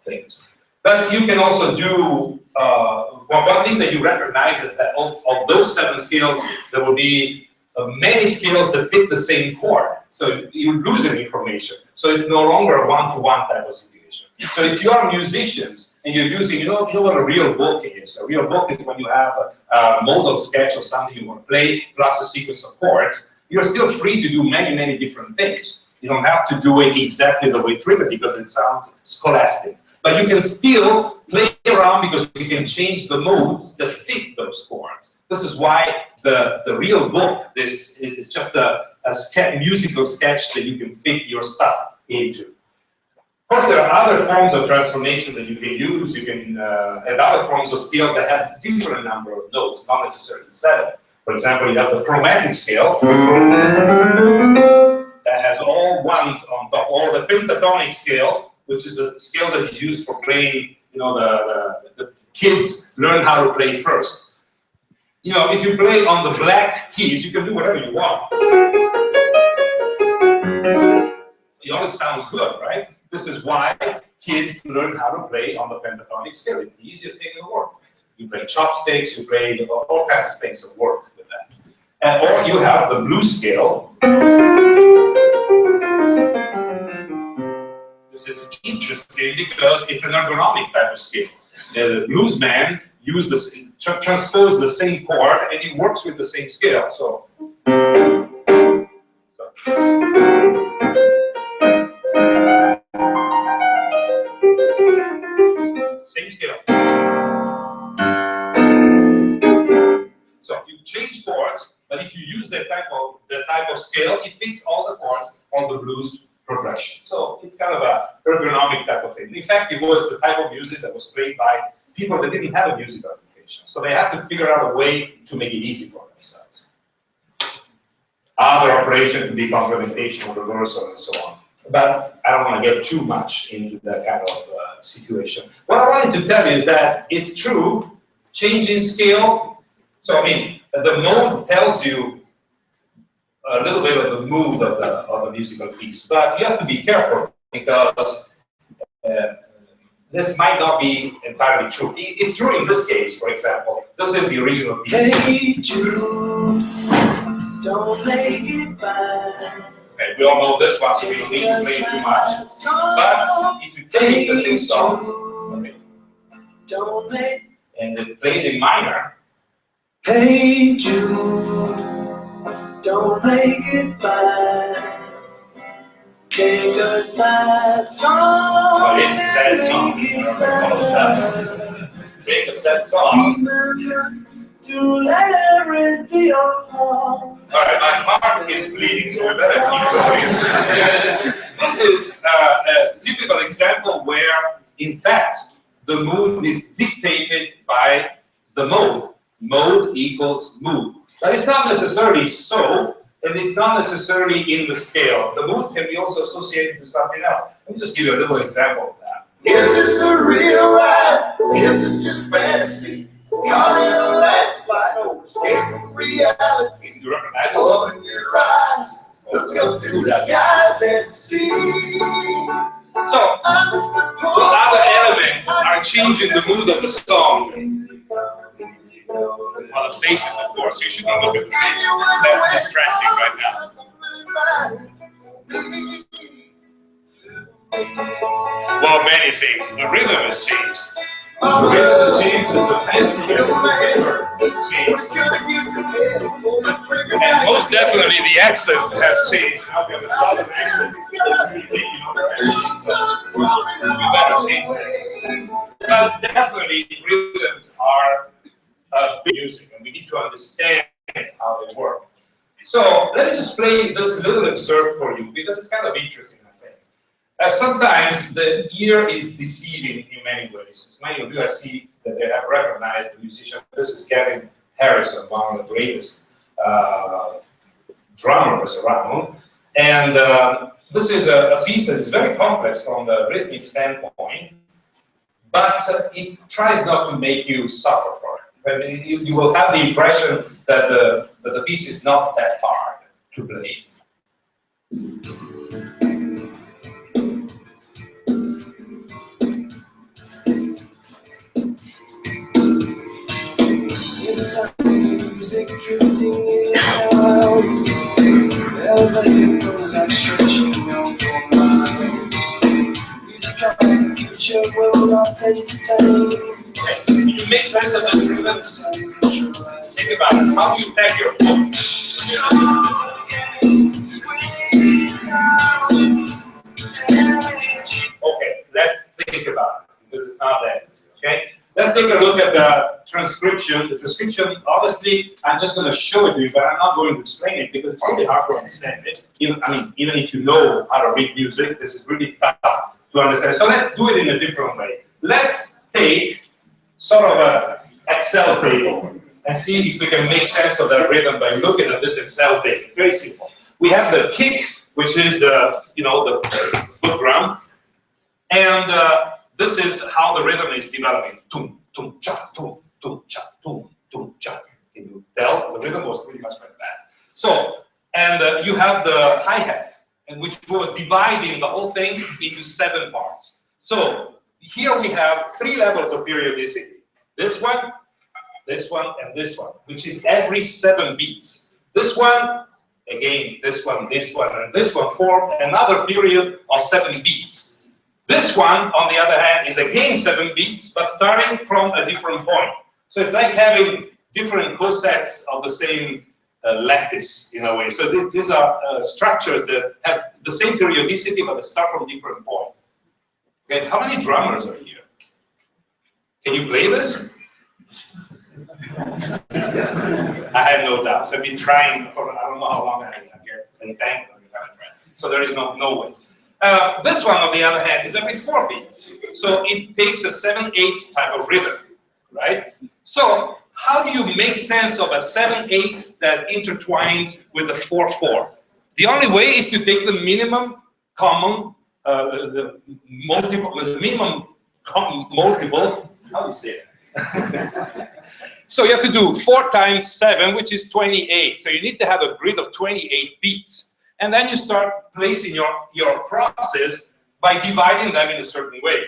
things. But you can also do, one thing that you recognize is that of those 7 scales, there will be many scales that fit the same chord. So you lose information. So it's no longer a one-to-one type of situation. So if you are musicians and you're using, you know what a real book is? A real book is when you have a modal sketch of something you want to play, plus a sequence of chords. You're still free to do many, many different things. You don't have to do it exactly the way it's written because it sounds scholastic. But you can still play around because you can change the modes that fit those chords. This is why the real book is just a musical sketch that you can fit your stuff into. Of course, there are other forms of transformation that you can use. You can and other forms of scales that have different number of notes, not necessarily 7. For example, you have the chromatic scale that has all ones on top, or the pentatonic scale, which is a scale that is used for playing, the kids learn how to play first. If you play on the black keys, you can do whatever you want. It always sounds good, right? This is why kids learn how to play on the pentatonic scale. It's the easiest thing in the world. You play chopsticks, you play all kinds of things that work with that. Or you have the blues scale. This is interesting because it's an ergonomic type of scale. The blues man transpose the same chord and he works with the same scale. So same scale. So you change chords, but if you use that type of scale, it fits all the chords on the blues progression. So it's kind of a ergonomic type of thing. In fact, it was the type of music that was played by people that didn't have a musical education. So they had to figure out a way to make it easy for themselves. Other operation could be complementation, reversal, and so on. But I don't want to get too much into that kind of situation. What I wanted to tell you is that it's true, changing scale. So I mean, the mode tells you a little bit of the mood of the musical piece, but you have to be careful because this might not be entirely true. It's true in this case, for example. This is the original piece. Hey Jude, don't make it bad. Okay, we all know this one, so we don't need to play it too much. But if you take the same song, okay, Don't make. and then play it in minor, Hey Jude, don't make it bad. Take a sad song. well, it is a sad song. Make it Sad. Take a sad song. Remember to let it be your home. Alright, my heart is bleeding, so we better keep going. This is a typical example where, in fact, the mood is dictated by the mode. Mode equals mood. But it's not necessarily so, and it's not necessarily in the scale. The mood can be also associated with something else. Let me just give you a little example of that. Is this the real life? Is this just fantasy? Caught in a landslide, no escape from reality. You recognize it? Open your eyes, look up to the skies and see. So, the other elements are changing the mood of the song. Well, the faces, of course, you should not look at the faces. That's distracting right now. Well, many things. The rhythm has changed. The rhythm has changed, and the message has changed. And most definitely the accent has changed. Now we have a southern accent. We better change this. But definitely rhythms are big music, and we need to understand how they work. So let me just play this little excerpt for you, because it's kind of interesting, I think. Sometimes the ear is deceiving in many ways. Many of you, I see that they have recognized the musician. This is Kevin Harrison, one of the greatest drummers around. And this is a piece that is very complex from the rhythmic standpoint, but it tries not to make you suffer for it. But you will have the impression that the piece is not that hard to play. Music drifting in our house. Elevator goes out stretching out for miles. Music of the future will not entertain. You make sense of the rhythm. Think about it. How do you tag your foot? Okay, let's think about it, because it's not that easy, okay? Let's take a look at the transcription. The transcription, honestly, I'm just going to show it to you, but I'm not going to explain it because it's really hard to understand it. Even if you know how to read music, this is really tough to understand. So let's do it in a different way. Let's take sort of an Excel table and see if we can make sense of that rhythm by looking at this Excel table. Very simple. We have the kick, which is the the foot drum, and this is how the rhythm is developing. Tum tum cha tum tum cha tum tum cha. Can you tell? The rhythm was pretty much like that. So, and you have the hi-hat, and which was dividing the whole thing into 7 parts. So here we have 3 levels of periodicity. This one, and this one, which is every 7 beats. This one, again, this one, and this one form another period of 7 beats. This one, on the other hand, is again 7 beats, but starting from a different point. So it's like having different cosets of the same lattice, in a way. So these are structures that have the same periodicity, but they start from different points. Okay, how many drummers are here? Can you play this? I have no doubts. I've been trying for I don't know how long I've been here, and thank you. So there is no way. This one, on the other hand, is every 4 beats. So it takes a 7/8 type of rhythm, right? So how do you make sense of a 7/8 that intertwines with a 4/4? The only way is to take the minimum common, the minimum multiple. How do you say it? So you have to do 4 times 7, which is 28. So you need to have a grid of 28 beats. And then you start placing your crosses by dividing them in a certain way.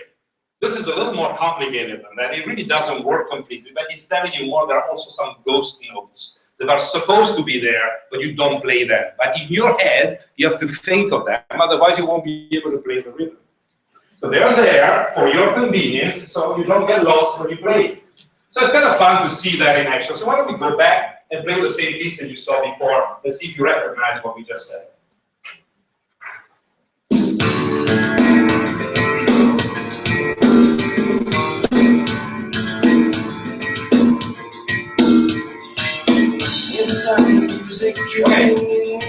This is a little more complicated than that. It really doesn't work completely, but it's telling you more. There are also some ghost notes that are supposed to be there, but you don't play them. But in your head, you have to think of them, otherwise you won't be able to play the rhythm. So they're there for your convenience, so you don't get lost when you play. So it's kind of fun to see that in action. So why don't we go back and play the same piece that you saw before. Let's see if you recognize what we just said. Okay,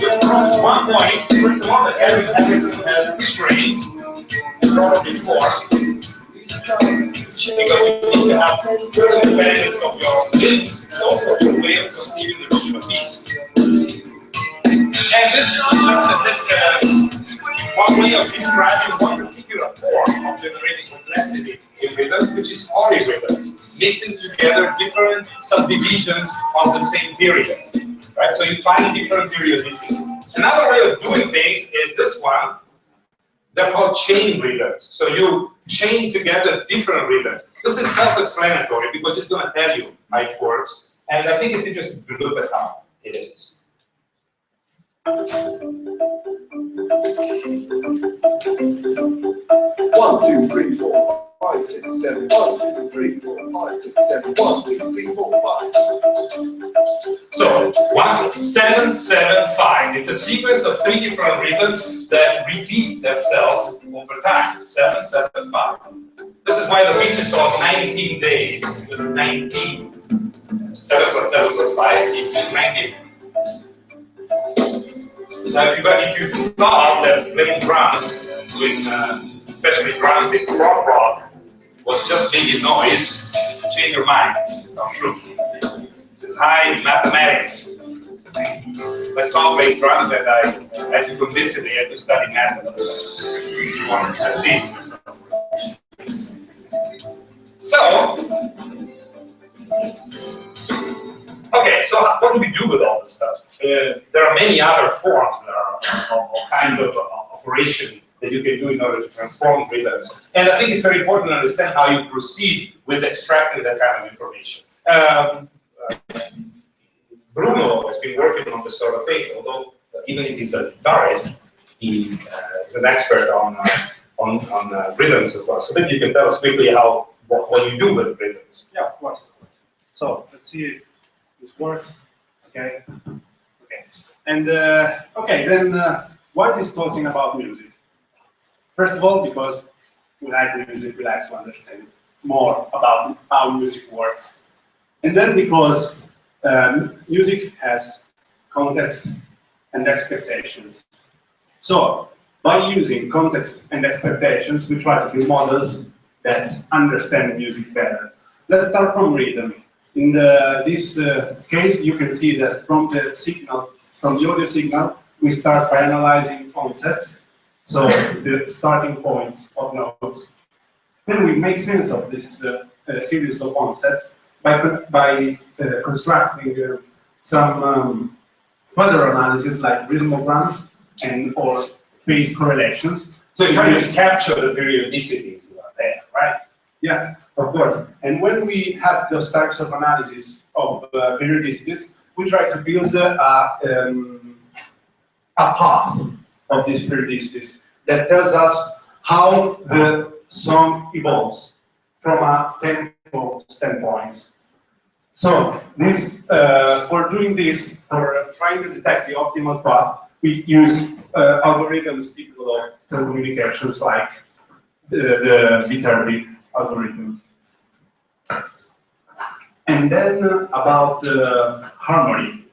just one point. First of all, that every mechanism has strings, and probably four. Because you need to have full independence of your limbs and also your way of conceiving the rhythm piece. And this is just one way of describing one particular form of generating complexity in rhythms, which is polyrhythms, mixing together different subdivisions of the same period. Right? So you find different periodicity. Another way of doing things is this one. They're called chain rhythms. So you chain together different rhythms. This is self-explanatory because it's going to tell you how it works. And I think it's interesting to look at how it is. 1, 2, 3, 4, 5, 6, 7. 1, 2, 3, 4, 5, 6, 7. 1, 2, 3, 4, 5. So 1, 7, 7, 5. It's a sequence of 3 different rhythms that repeat themselves over time. 7, 7, 5. This is why the piece is called 19 days. 19. 7 plus 7 plus 5 equals 19. Now, if you thought that playing drums, especially drums with rock rock, was just making noise, change your mind. It's not true. This is high mathematics. My son plays drums, and I had to convince him he had to study math. I've seen. So, okay, so what do we do with all this stuff? There are many other forms that are all kinds of operation that you can do in order to transform rhythms. And I think it's very important to understand how you proceed with extracting that kind of information. Bruno has been working on this sort of thing, although even if he's a guitarist, he is an expert on rhythms as well. So maybe you can tell us quickly what you do with rhythms. Yeah, of course. So let's see if this works. Okay. Okay. And okay, then why this talking about music? First of all, because we like music, we like to understand more about how music works. And then because music has context and expectations. So by using context and expectations, we try to build models that understand music better. Let's start from rhythm. In this case, you can see that from the signal, from the audio signal, we start by analyzing onsets, so the starting points of notes. Then we make sense of this series of onsets by constructing some further analysis like rhythmograms and or phase correlations. So you're trying to capture the periodicities that are there, right? Yeah, of course. And when we have those types of analysis of periodicities, we try to build a path of these periodicities that tells us how the song evolves from a tempo standpoint. So this, for doing this, for trying to detect the optimal path, we use algorithms typical of telecommunications like the Viterbi algorithm. And then about harmony,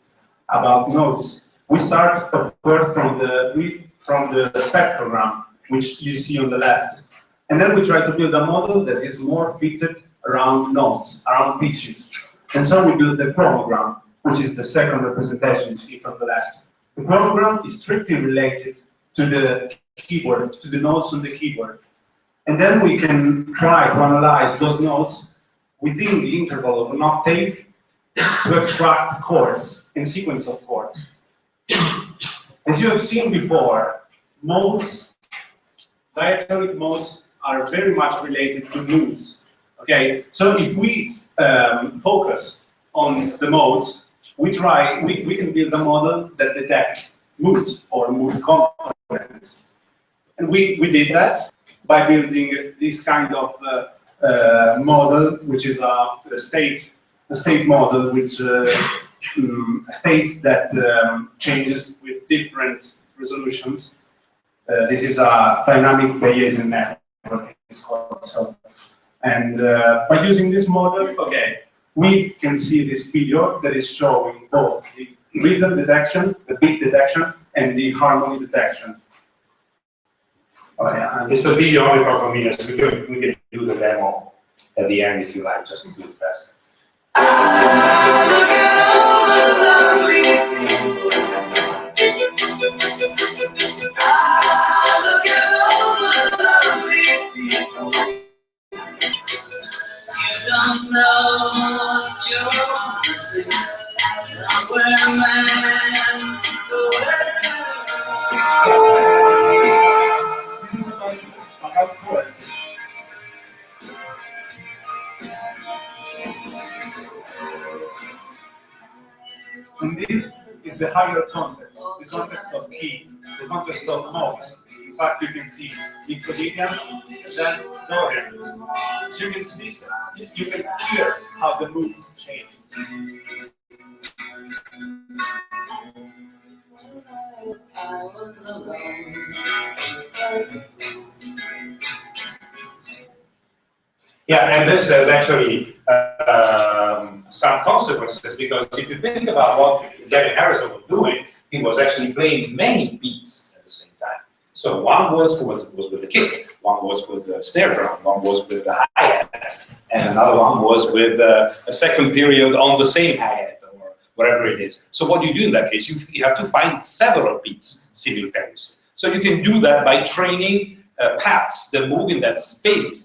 about notes. We start, of course, from the spectrogram, which you see on the left. And then we try to build a model that is more fitted around notes, around pitches. And so we build the chromogram, which is the second representation you see from the left. The chromogram is strictly related to the keyboard, to the notes on the keyboard. And then we can try to analyze those notes within the interval of an octave to extract chords and sequence of chords. As you have seen before, modes diatonic modes are very much related to moods. Okay, so if we focus on the modes, we can build a model that detects moods or mood components. And we did that by building this kind of model, which is a state model, which states that changes with different resolutions. This is a dynamic Bayesian network, it's called. So, and by using this model, okay, we can see this video that is showing both the rhythm detection, the beat detection, and the harmony detection. Oh, yeah. It's a video only for convenience. We can do the demo at the end if you like, just to do it fast. Look at all the lovely people. Look at all the lovely people. You don't know what you're missing. Where man About chords. And this is the higher context, the context of key, the context of notes. In fact, you can see Mixolydian and then Dorian. You can see, you can hear how the moods change. Yeah, and this has actually some consequences, because if you think about what Gavin Harrison was doing, he was actually playing many beats at the same time. So one was with the kick, one was with the snare drum, one was with the hi-hat, and another one was with a second period on the same hi-hat or whatever it is. So what you do in that case, you have to find several beats simultaneously. So you can do that by training paths that move in that state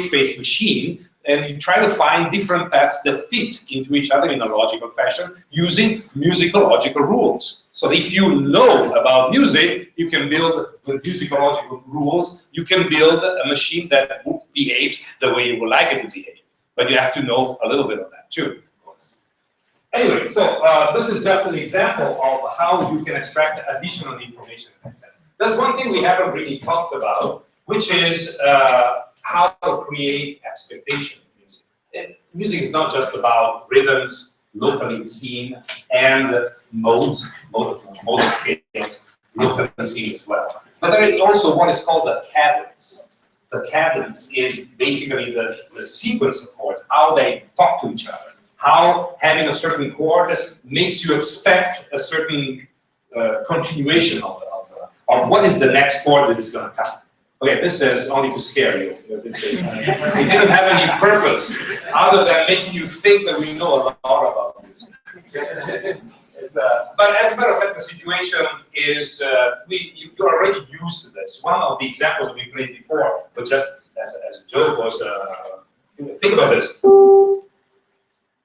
space machine, and you try to find different paths that fit into each other in a logical fashion using musicological rules. So if you know about music, you can build with musicological rules, you can build a machine that behaves the way you would like it to behave. But you have to know a little bit of that too. Anyway, so this is just an example of how you can extract additional information. There's one thing we haven't really talked about, which is how to create expectation in music. Music is not just about rhythms, locally seen, and modes, modal scales, locally seen as well. But there is also what is called a cadence. The cadence is basically the sequence of chords, how they talk to each other, how having a certain chord makes you expect a certain continuation of what is the next chord that is going to come. Okay, this is only to scare you. It didn't have any purpose other than making you think that we know a lot about music. But as a matter of fact, the situation is you're already used to this. One of the examples we played before, but just as a joke, was think about this.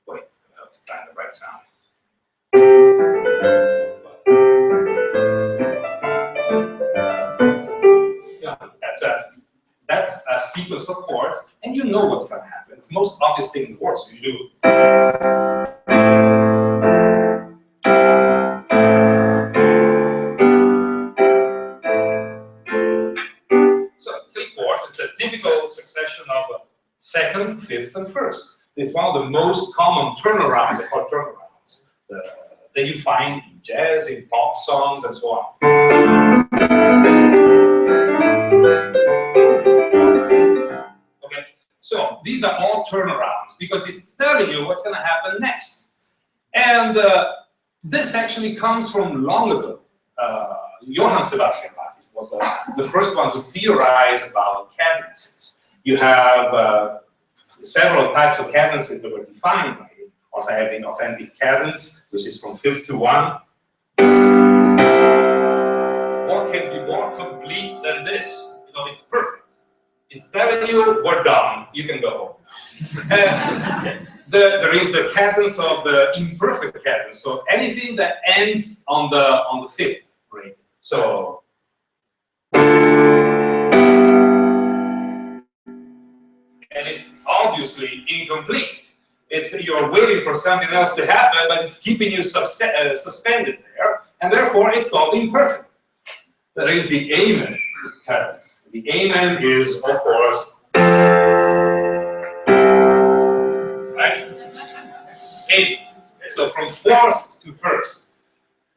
Wait, I have to find the right sound. That's a sequence of chords, and you know what's going to happen. It's the most obvious thing in the world. So you do. So 3 chords. It's a typical succession of second, fifth, and first. It's one of the most common turnarounds, they're called turnarounds, that you find in jazz, in pop songs, and so on. Okay, so these are all turnarounds because it's telling you what's going to happen next. And this actually comes from long ago. Johann Sebastian Bach was the first one to theorize about cadences. You have several types of cadences that were defined by him, of having authentic cadence, which is from fifth to 1. What can be more complete than this? You know, it's perfect. It's telling you, we're done, you can go home. There is the cadence of the imperfect cadence, so anything that ends on the fifth rate. So and it's obviously incomplete. You're waiting for something else to happen, but it's keeping you suspended there, and therefore it's called imperfect. That is the amen cadence. The amen is, of course, right? Amen. So from fourth to first.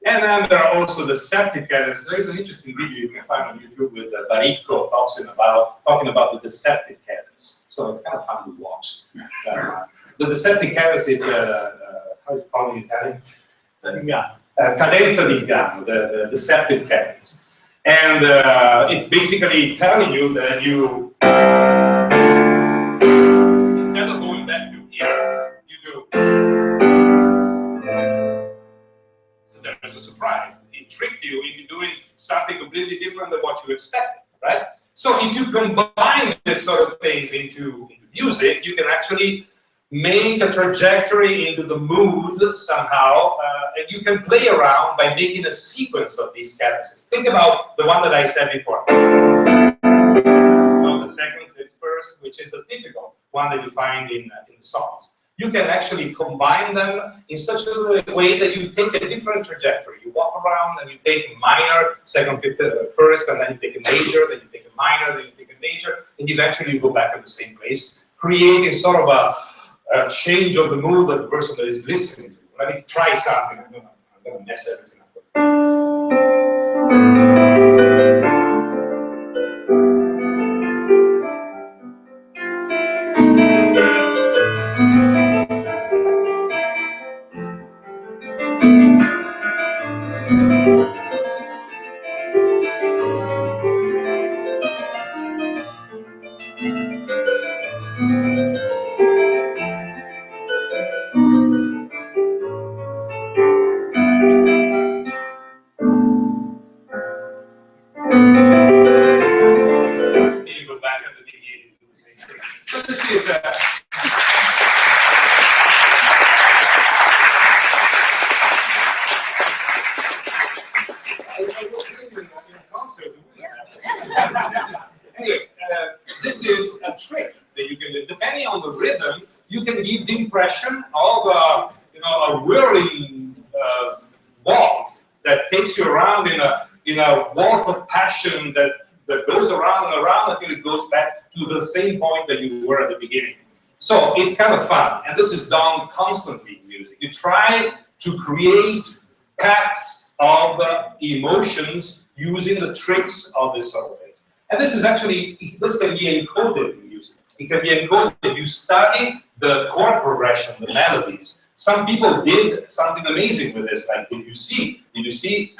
And then there are also the deceptive cadence. There is an interesting video you can find on YouTube with Baricco talking about the deceptive cadence. So it's kind of fun to watch. The deceptive cadence is, how is it called in Italian? Cadenza d'inganno, the deceptive cadence. And it's basically telling you that you, instead of going back to here, you do. So there's a surprise. It tricked you into doing something completely different than what you expected, right? So if you combine this sort of things into music, you can actually make a trajectory into the mood somehow, and you can play around by making a sequence of these cadences. Think about the one that I said before. The second, fifth, first, which is the typical one that you find in songs. You can actually combine them in such a way that you take a different trajectory. You walk around and you take minor, second, fifth, first, and then you take a major, then you take a minor, then you take a major, and eventually you go back to the same place, creating sort of a change of the mood of the person that is listening to you. Let me try something. I'm gonna mess everything up. So this is anyway, this is a trick that you can do. Depending on the rhythm, you can give the impression of a whirling waltz that takes you around in a waltz of passion that goes around and around until it goes back to the same point that you were at the beginning. So it's kind of fun, and this is done constantly in music. You try to create paths of emotions using the tricks of this sort of thing. And this can be encoded in music. It can be encoded. You study the chord progression, the melodies. Some people did something amazing with this, like Debussy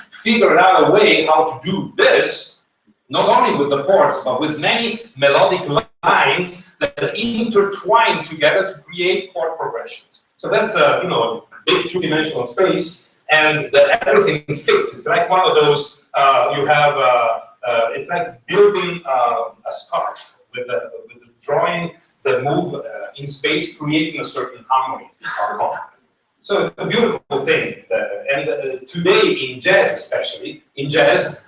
figured out a way how to do this, not only with the chords, but with many melodic lines that intertwine together to create chord progressions. So that's a big two-dimensional space, and everything fits. It's like one of those it's like building a scarf with a drawing that move in space, creating a certain harmony. So it's a beautiful thing. Today in jazz, especially,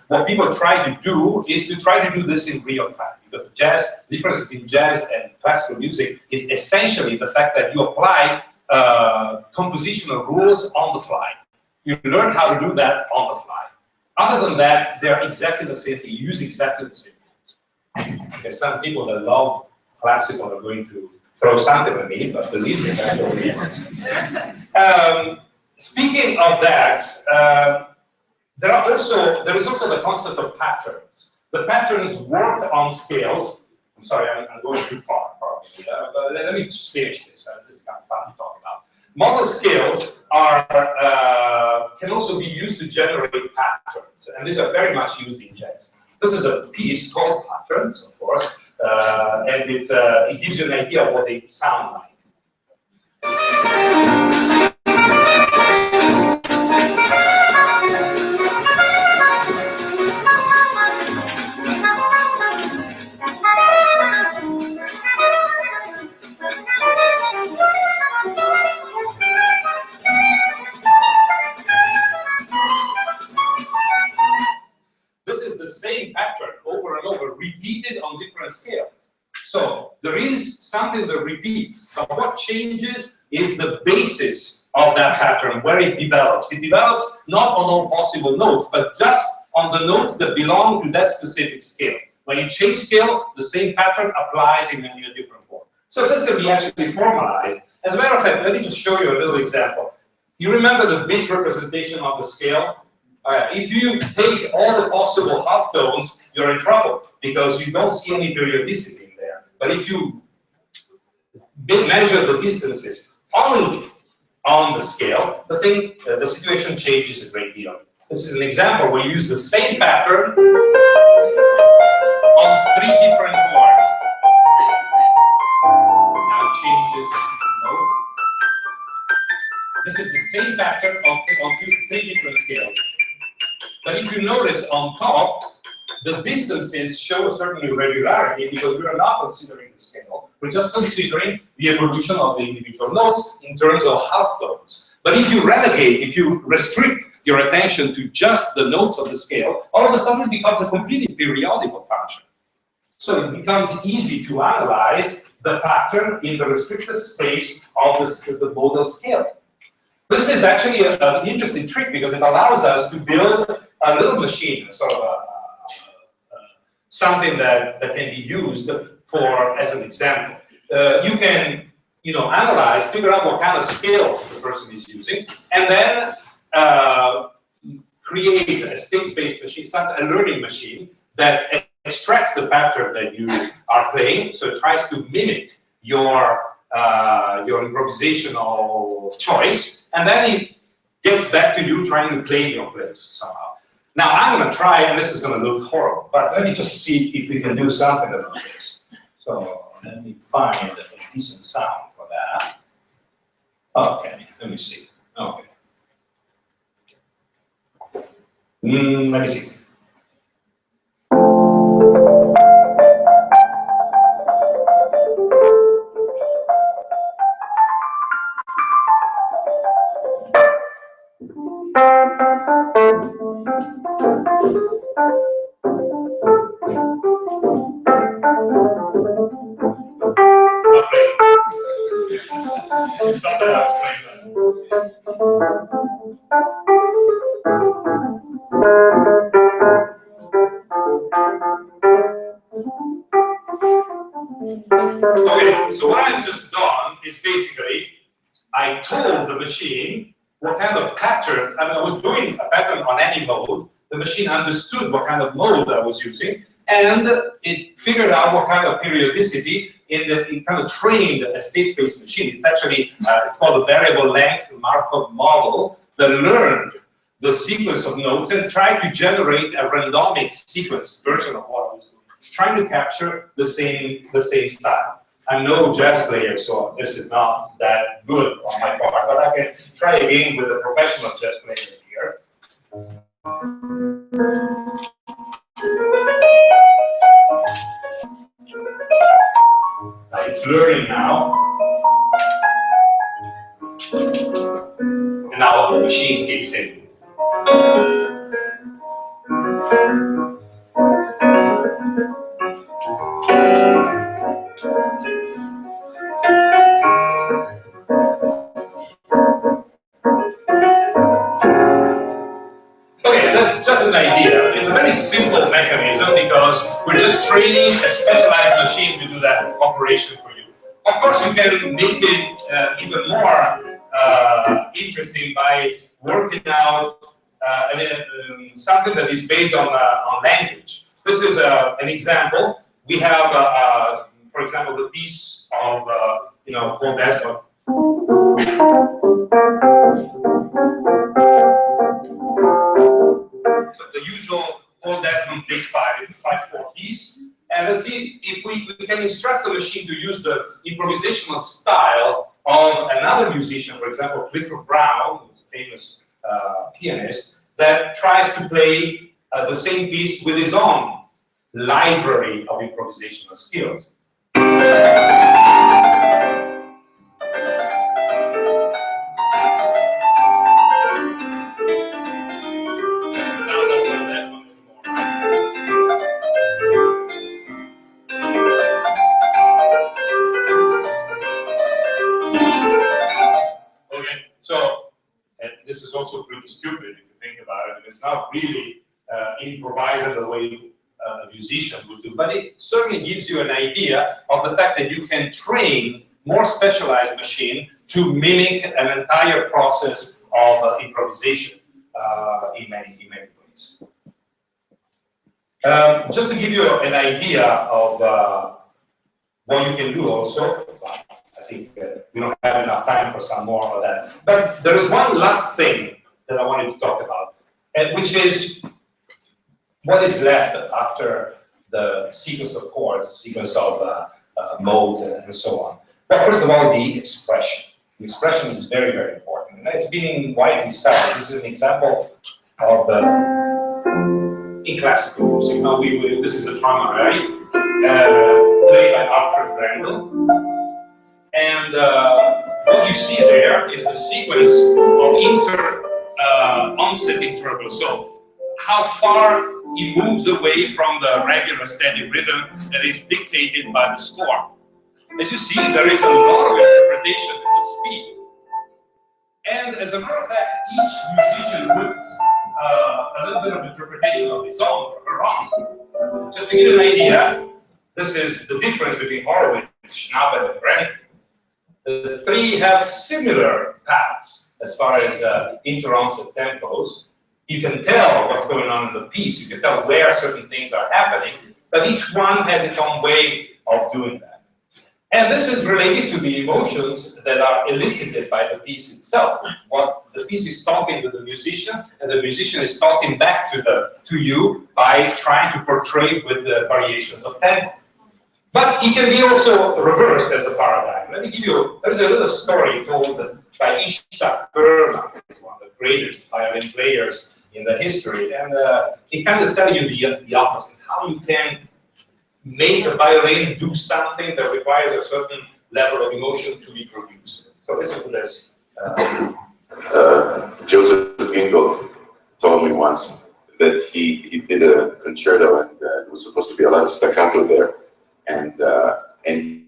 what people try to do is to try to do this in real time. Because the difference between jazz and classical music is essentially the fact that you apply compositional rules on the fly. You learn how to do that on the fly. Other than that, they're exactly the same thing. You use exactly the same things. There's some people that love classical are going to throw something at me, but believe me, that's what it is. Speaking of that, there is also the concept of patterns. The patterns work on scales. I'm sorry, I'm going too far, probably. But let me just finish this. This is kind of fun to talk about. Model scales can also be used to generate patterns, and these are very much used in jazz. This is a piece called Patterns, of course, and it gives you an idea of what they sound like. This is the same pattern over and over, repeated on different scales. So there is something that repeats, but what changes is the basis of that pattern, where it develops. It develops not on all possible notes, but just on the notes that belong to that specific scale. When you change scale, the same pattern applies in a different form. So this can be actually formalized. As a matter of fact, let me just show you a little example. You remember the bit representation of the scale? If you take all the possible half tones, you're in trouble because you don't see any periodicity in there. But if you measure the distances only on the scale, the situation changes a great deal. This is an example where you use the same pattern on 3 different chords. Now it changes. No. This is the same pattern on 3 different scales. But if you notice on top, the distances show a certain irregularity because we are not considering the scale. We're just considering the evolution of the individual notes in terms of half tones. But if you relegate, if you restrict your attention to just the notes of the scale, all of a sudden it becomes a completely periodical function. So it becomes easy to analyze the pattern in the restricted space of the modal scale. This is actually an interesting trick because it allows us to build a little machine, sort of something that can be used for as an example. You can analyze, figure out what kind of scale the person is using, and then create a state space machine, a learning machine that extracts the pattern that you are playing, so it tries to mimic your improvisational choice, and then it gets back to you trying to play your place somehow. Now I'm going to try, and this is going to look horrible, but let me just see if we can do something about this. So let me find a decent sound for that. Okay, let me see. Okay. Let me see. Okay, so what I've just done is basically I told the machine what kind of patterns, I was doing a pattern on any mode. The machine understood what kind of mode I was using, and it figured out what kind of periodicity it kind of trained a state space machine. It's actually, it's called a variable length Markov model that learned the sequence of notes and tried to generate a randomic sequence version of what I was doing, trying to capture the same style. I'm no jazz player, so this is not that good on my part, but I can try again with a professional jazz player here. It's learning now. And now the machine kicks in. Okay, that's just an idea. It's a very simple mechanism because we're just training a specialized machine to do that operation for you. Of course, you can make it even more interesting by working out something that is based on language. This is an example. We have, for example, the piece of called Desmond. So the usual Paul Desmond Big 5, it's a 5/4 piece. And let's see if we can instruct the machine to use the improvisational style of another musician, for example, Clifford Brown, who's a famous pianist, that tries to play the same piece with his own library of improvisational skills. pretty stupid if you think about it. It's not really improvised the way a musician would do, but it certainly gives you an idea of the fact that you can train more specialized machine to mimic an entire process of improvisation in many ways. Just to give you an idea of what you can do also, I think we don't have enough time for some more of that, but there is one last thing that I wanted to talk about, which is what is left after the sequence of chords, sequence of modes, and so on. Well, first of all, the expression. The expression is very, very important. And it's been widely studied. This is an example of the, in classical music. Now, this is a Traumerei, played by Alfred Brendel. And what you see there is the sequence of onset intervals. So, how far it moves away from the regular steady rhythm that is dictated by the score. As you see, there is a lot of interpretation in the speed. And as a matter of fact, each musician puts a little bit of interpretation of his own or her own. Just to give you an idea, this is the difference between Horowitz, Schnabel, and Brendel. The three have similar paths as far as inter-onset tempos. You can tell what's going on in the piece, you can tell where certain things are happening, but each one has its own way of doing that. And this is related to the emotions that are elicited by the piece itself. What the piece is talking to the musician, and the musician is talking back to you by trying to portray with the variations of tempo. But it can be also reversed as a paradigm. Let me give you, there's a little story told by Ishtar Perlman, one of the greatest violin players in the history, and it kind of tells you the opposite, how you can make a violin do something that requires a certain level of emotion to be produced. So listen to this. Joseph Gingold told me once that he did a concerto and it was supposed to be a lot of staccato there, and